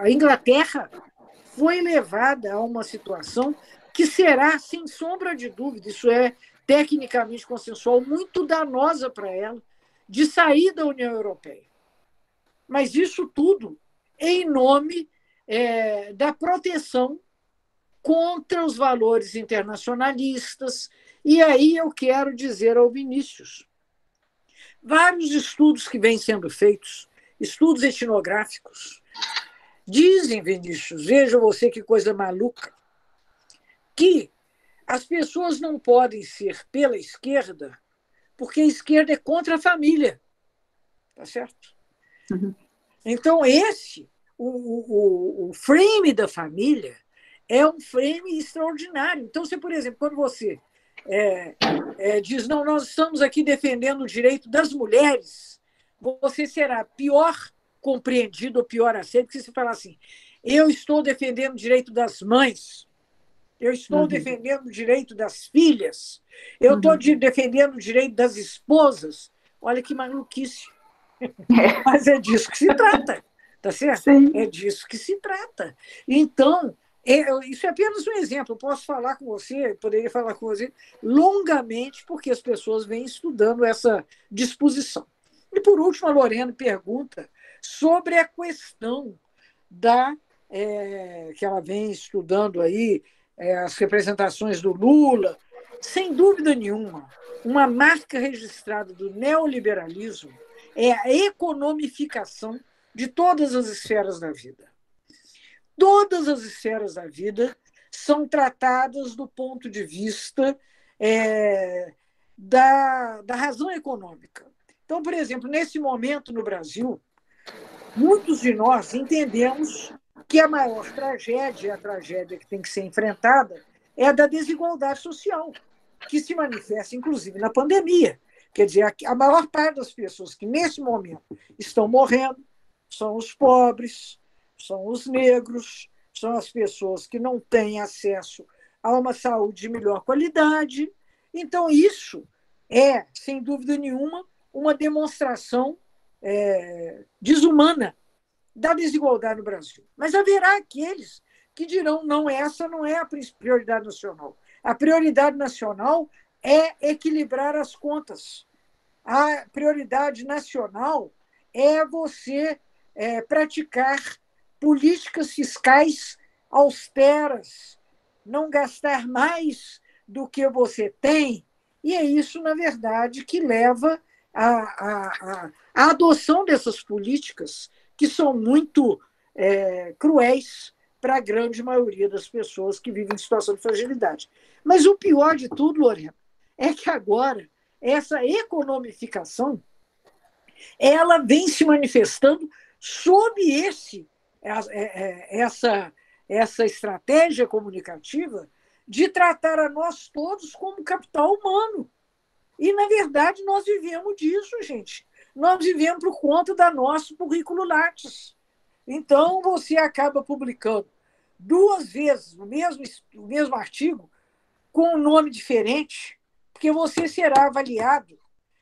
Inglaterra foi levada a uma situação que será, sem sombra de dúvida, isso é tecnicamente consensual, muito danosa para ela, de sair da União Europeia. Mas isso tudo em nome da proteção contra os valores internacionalistas. E aí eu quero dizer ao Vinícius, vários estudos que vêm sendo feitos, estudos etnográficos, dizem, Vinícius, veja você que coisa maluca, que as pessoas não podem ser pela esquerda porque a esquerda é contra a família. Tá certo? Uhum. Então, o frame da família é um frame extraordinário. Então, por exemplo, quando você diz, não, nós estamos aqui defendendo o direito das mulheres, você será pior compreendido ou pior aceito, porque você fala assim, eu estou defendendo o direito das mães, eu estou defendendo o direito das filhas, eu estou defendendo o direito das esposas. Olha que maluquice. Mas é disso que se trata, tá certo? Sim. É disso que se trata. Então, isso é apenas um exemplo. Eu posso falar com você, poderia falar com você longamente, porque as pessoas vêm estudando essa disposição. E, por último, a Lorena pergunta sobre a questão que ela vem estudando aí, as representações do Lula. Sem dúvida nenhuma, uma marca registrada do neoliberalismo é a economificação de todas as esferas da vida. Todas as esferas da vida são tratadas do ponto de vista da razão econômica. Então, por exemplo, nesse momento no Brasil, muitos de nós entendemos que a maior tragédia, a tragédia que tem que ser enfrentada, é a da desigualdade social, que se manifesta, inclusive, na pandemia. Quer dizer, a maior parte das pessoas que, nesse momento, estão morrendo são os pobres, são os negros, são as pessoas que não têm acesso a uma saúde de melhor qualidade. Então, isso é, sem dúvida nenhuma, uma demonstração desumana da desigualdade no Brasil. Mas haverá aqueles que dirão, não, essa não é a prioridade nacional. A prioridade nacional é equilibrar as contas. A prioridade nacional é você praticar políticas fiscais austeras, não gastar mais do que você tem. E é isso, na verdade, que leva à adoção dessas políticas que são muito cruéis para a grande maioria das pessoas que vivem em situação de fragilidade. Mas o pior de tudo, Lorena, é que agora essa economificação ela vem se manifestando sob esse essa estratégia comunicativa de tratar a nós todos como capital humano. E, na verdade, nós vivemos disso, gente. Nós vivemos por conta do nosso currículo Lattes. Então, você acaba publicando 2 vezes o mesmo artigo com um nome diferente, porque você será avaliado,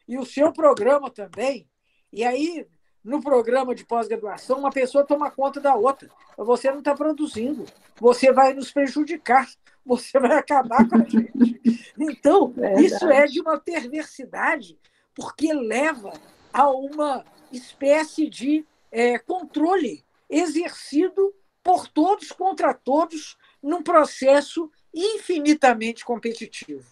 e o seu programa também. E aí, no programa de pós-graduação, uma pessoa toma conta da outra. Você não está produzindo, você vai nos prejudicar, você vai acabar com a gente. Então, isso é de uma perversidade, porque leva a uma espécie de controle exercido por todos contra todos num processo infinitamente competitivo.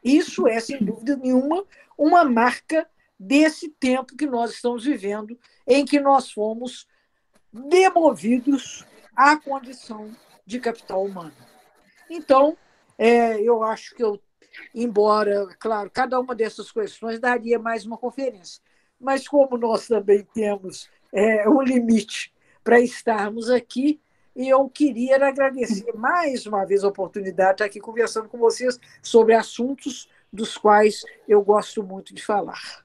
Isso é, sem dúvida nenhuma, uma marca desse tempo que nós estamos vivendo, em que nós fomos demovidos à condição de capital humano. Então, eu acho que embora, claro, cada uma dessas questões daria mais uma conferência, mas como nós também temos um limite para estarmos aqui, e eu queria agradecer mais uma vez a oportunidade de estar aqui conversando com vocês sobre assuntos dos quais eu gosto muito de falar.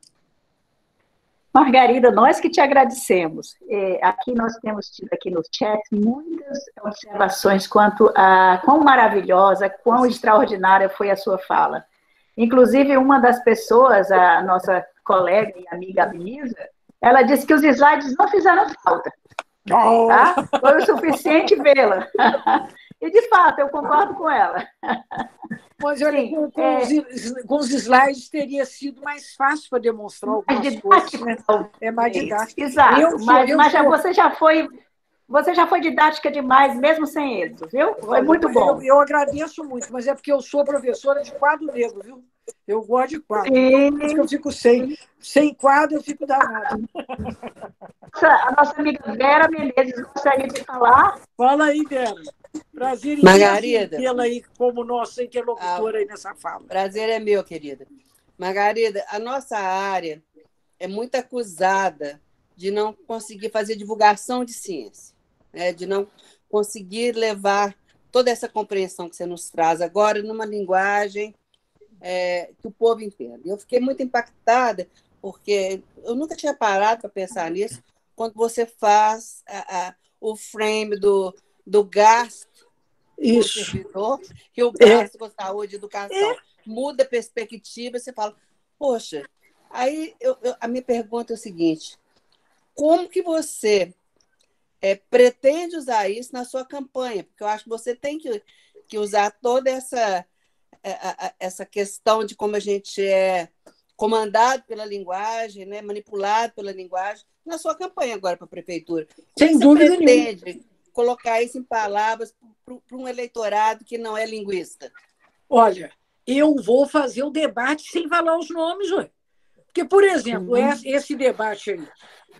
Margarida, nós que te agradecemos. Aqui nós temos tido aqui no chat muitas observações quanto a quão maravilhosa, quão extraordinária foi a sua fala. Inclusive, uma das pessoas, a nossa colega e amiga Abelisa, ela disse que os slides não fizeram falta. Tá? Foi o suficiente vê-la. E, de fato, eu concordo com ela. Mas, olha, com os slides teria sido mais fácil para demonstrar algumas coisas. Né? É mais didático. Exato, mas você já foi didática demais, mesmo sem eles, viu? Foi muito bom. Eu agradeço muito, mas é porque eu sou professora de quadro negro, viu? Eu gosto de quadro. Então, eu fico sem quadro, eu fico danado. A nossa amiga Vera Menezes gostaria de falar. Fala aí, Vera. Prazer em tê-la aí como nossa interlocutora aí nessa fala. Prazer é meu, querida. Margarida, a nossa área é muito acusada de não conseguir fazer divulgação de ciência, né? De não conseguir levar toda essa compreensão que você nos traz agora numa linguagem que o povo entenda. Eu fiquei muito impactada, porque eu nunca tinha parado para pensar nisso, quando você faz o frame do gasto com o servidor e o gasto com saúde e educação. Muda a perspectiva, você fala, poxa, aí a minha pergunta é o seguinte, como que você pretende usar isso na sua campanha? Porque eu acho que você tem que usar toda essa questão de como a gente é comandado pela linguagem, né, manipulado pela linguagem, na sua campanha agora para a prefeitura. Sem dúvida nenhuma. Você pretende colocar isso em palavras para um eleitorado que não é linguista? Olha, eu vou fazer o debate sem falar os nomes, ué. Porque, por exemplo, esse debate aí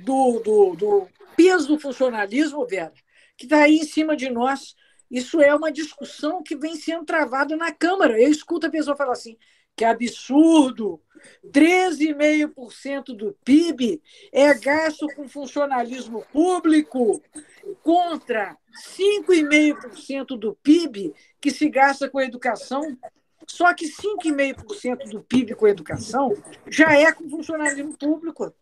do peso do funcionalismo, Vera, que está aí em cima de nós, isso é uma discussão que vem sendo travada na Câmara. Eu escuto a pessoa falar assim, que absurdo, 13,5% do PIB é gasto com funcionalismo público contra 5,5% do PIB que se gasta com educação. Só que 5,5% do PIB com educação já é com funcionalismo público,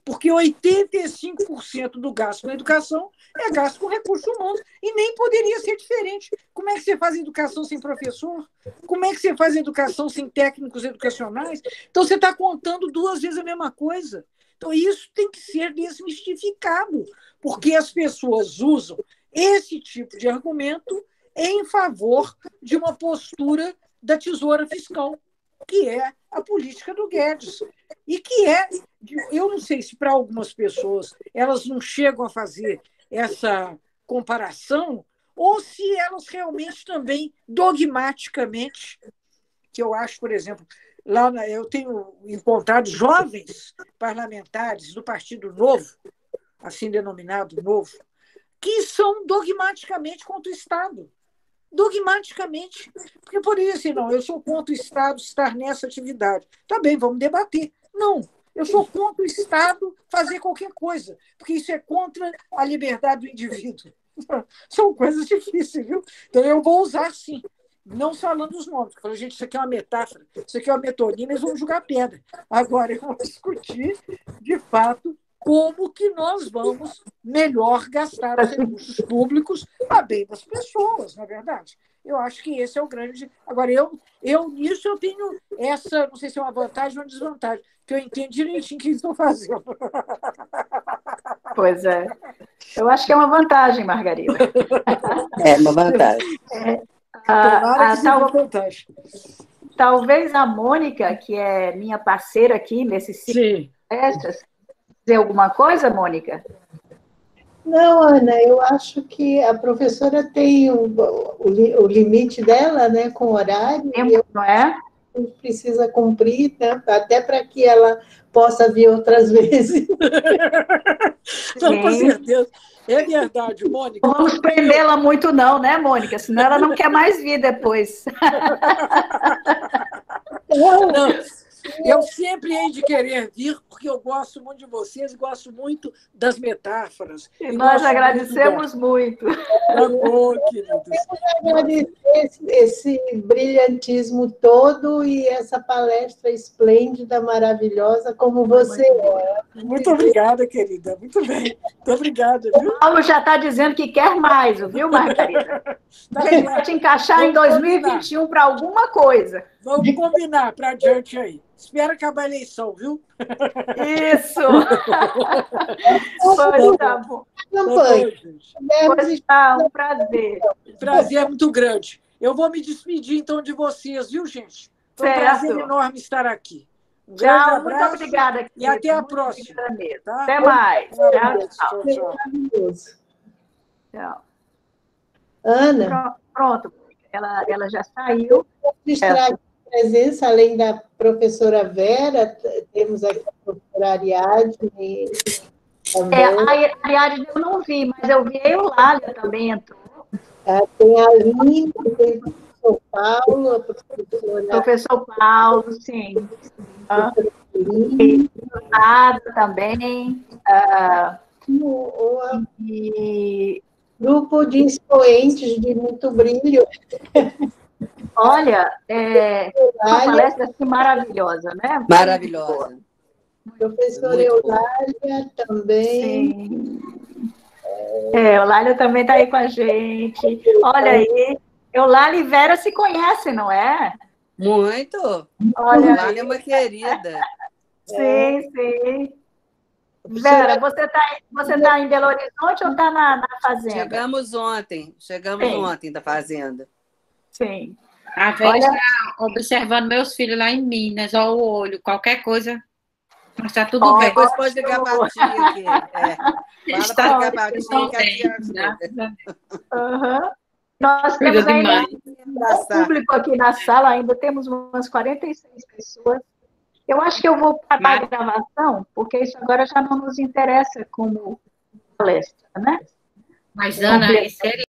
porque 85% do gasto com educação é gasto com recursos humanos, e nem poderia ser diferente. Como é que você faz educação sem professor? Como é que você faz educação sem técnicos educacionais? Então, você está contando 2 vezes a mesma coisa. Então, isso tem que ser desmistificado, porque as pessoas usam esse tipo de argumento em favor de uma postura da tesoura fiscal, que é a política do Guedes. E que eu não sei se para algumas pessoas elas não chegam a fazer essa comparação, ou se elas realmente também, dogmaticamente, que eu acho, por exemplo, eu tenho encontrado jovens parlamentares do Partido Novo, assim denominado Novo, que são dogmaticamente contra o Estado. Dogmaticamente. Porque poderia ser, não, eu sou contra o Estado estar nessa atividade. Tá bem, vamos debater. Não, Eu sou contra o Estado fazer qualquer coisa, porque isso é contra a liberdade do indivíduo. São coisas difíceis, viu? Então, eu vou usar, sim. Não falando os nomes. Falei, gente, isso aqui é uma metáfora, isso aqui é uma metonímia, eles vão jogar pedra. Agora, eu vou discutir, de fato, como que nós vamos melhor gastar os recursos públicos a bem das pessoas, na verdade. Eu acho que esse é o grande... Agora, nisso eu tenho essa, não sei se é uma vantagem ou uma desvantagem, que eu entendo direitinho o que eles estão fazendo. Pois é. Eu acho que é uma vantagem, Margarida. É uma vantagem. Talvez a Mônica, que é minha parceira aqui nesse ciclo de palestras, dizer alguma coisa, Mônica? Não, Ana, eu acho que a professora tem o limite dela, né, com o horário. Não é? Precisa cumprir, né, até para que ela possa vir outras vezes. Não, com certeza. É verdade, Mônica. Não vamos prendê-la muito não, né, Mônica? Senão ela não quer mais vir depois. Não, eu sempre hei de querer vir, porque eu gosto muito de vocês, gosto muito das metáforas. E nós agradecemos muito. Tá bom, queridos. Agradecer esse brilhantismo todo e essa palestra esplêndida, maravilhosa, como você é. Muito obrigada, querida. Muito bem. Muito obrigada, viu? O Paulo já está dizendo que quer mais, viu, Margarida? A gente vai te encaixar em 2021 para alguma coisa. Vamos combinar para adiante aí. Espera acabar a eleição, viu? Isso! Pois tá bom. Pois tá, um prazer. Um prazer muito grande. Eu vou me despedir, então, de vocês, viu, gente? Foi um prazer enorme estar aqui. Um grande abraço. Muito obrigada. Querida. E até a próxima. Tá? Até mais. Tchau, tchau. Tchau. Ana? Pronto. Ela já saiu. A presença, além da professora Vera, temos aqui a professora Ariadne. A Ariadne eu não vi, mas eu vi a Eulália também entrou. Tem a Aline, tem o professor Paulo, a professor Paulo, sim. A também. E grupo de expoentes de muito brilho. Olha, uma palestra assim, maravilhosa, né? Maravilhosa. Professora Eulália também. Sim. Eulália também está aí com a gente. Olha aí, Eulália e Vera se conhecem, não é? Muito. Olha, Eulália é uma querida. Sim, sim. Vera, você tá em Belo Horizonte ou está na fazenda? Chegamos ontem da fazenda. Sim. A Vera está observando meus filhos lá em Minas, ó, o olho, qualquer coisa, mas está tudo bem. Depois pode ligar para a tia aqui. Fala para ligar para a tia que a tia ajuda. Nós temos ainda um público aqui na sala, ainda temos umas 46 pessoas. Eu acho que eu vou parar a gravação, porque isso agora já não nos interessa como palestra, né? Mas, Ana, é sério.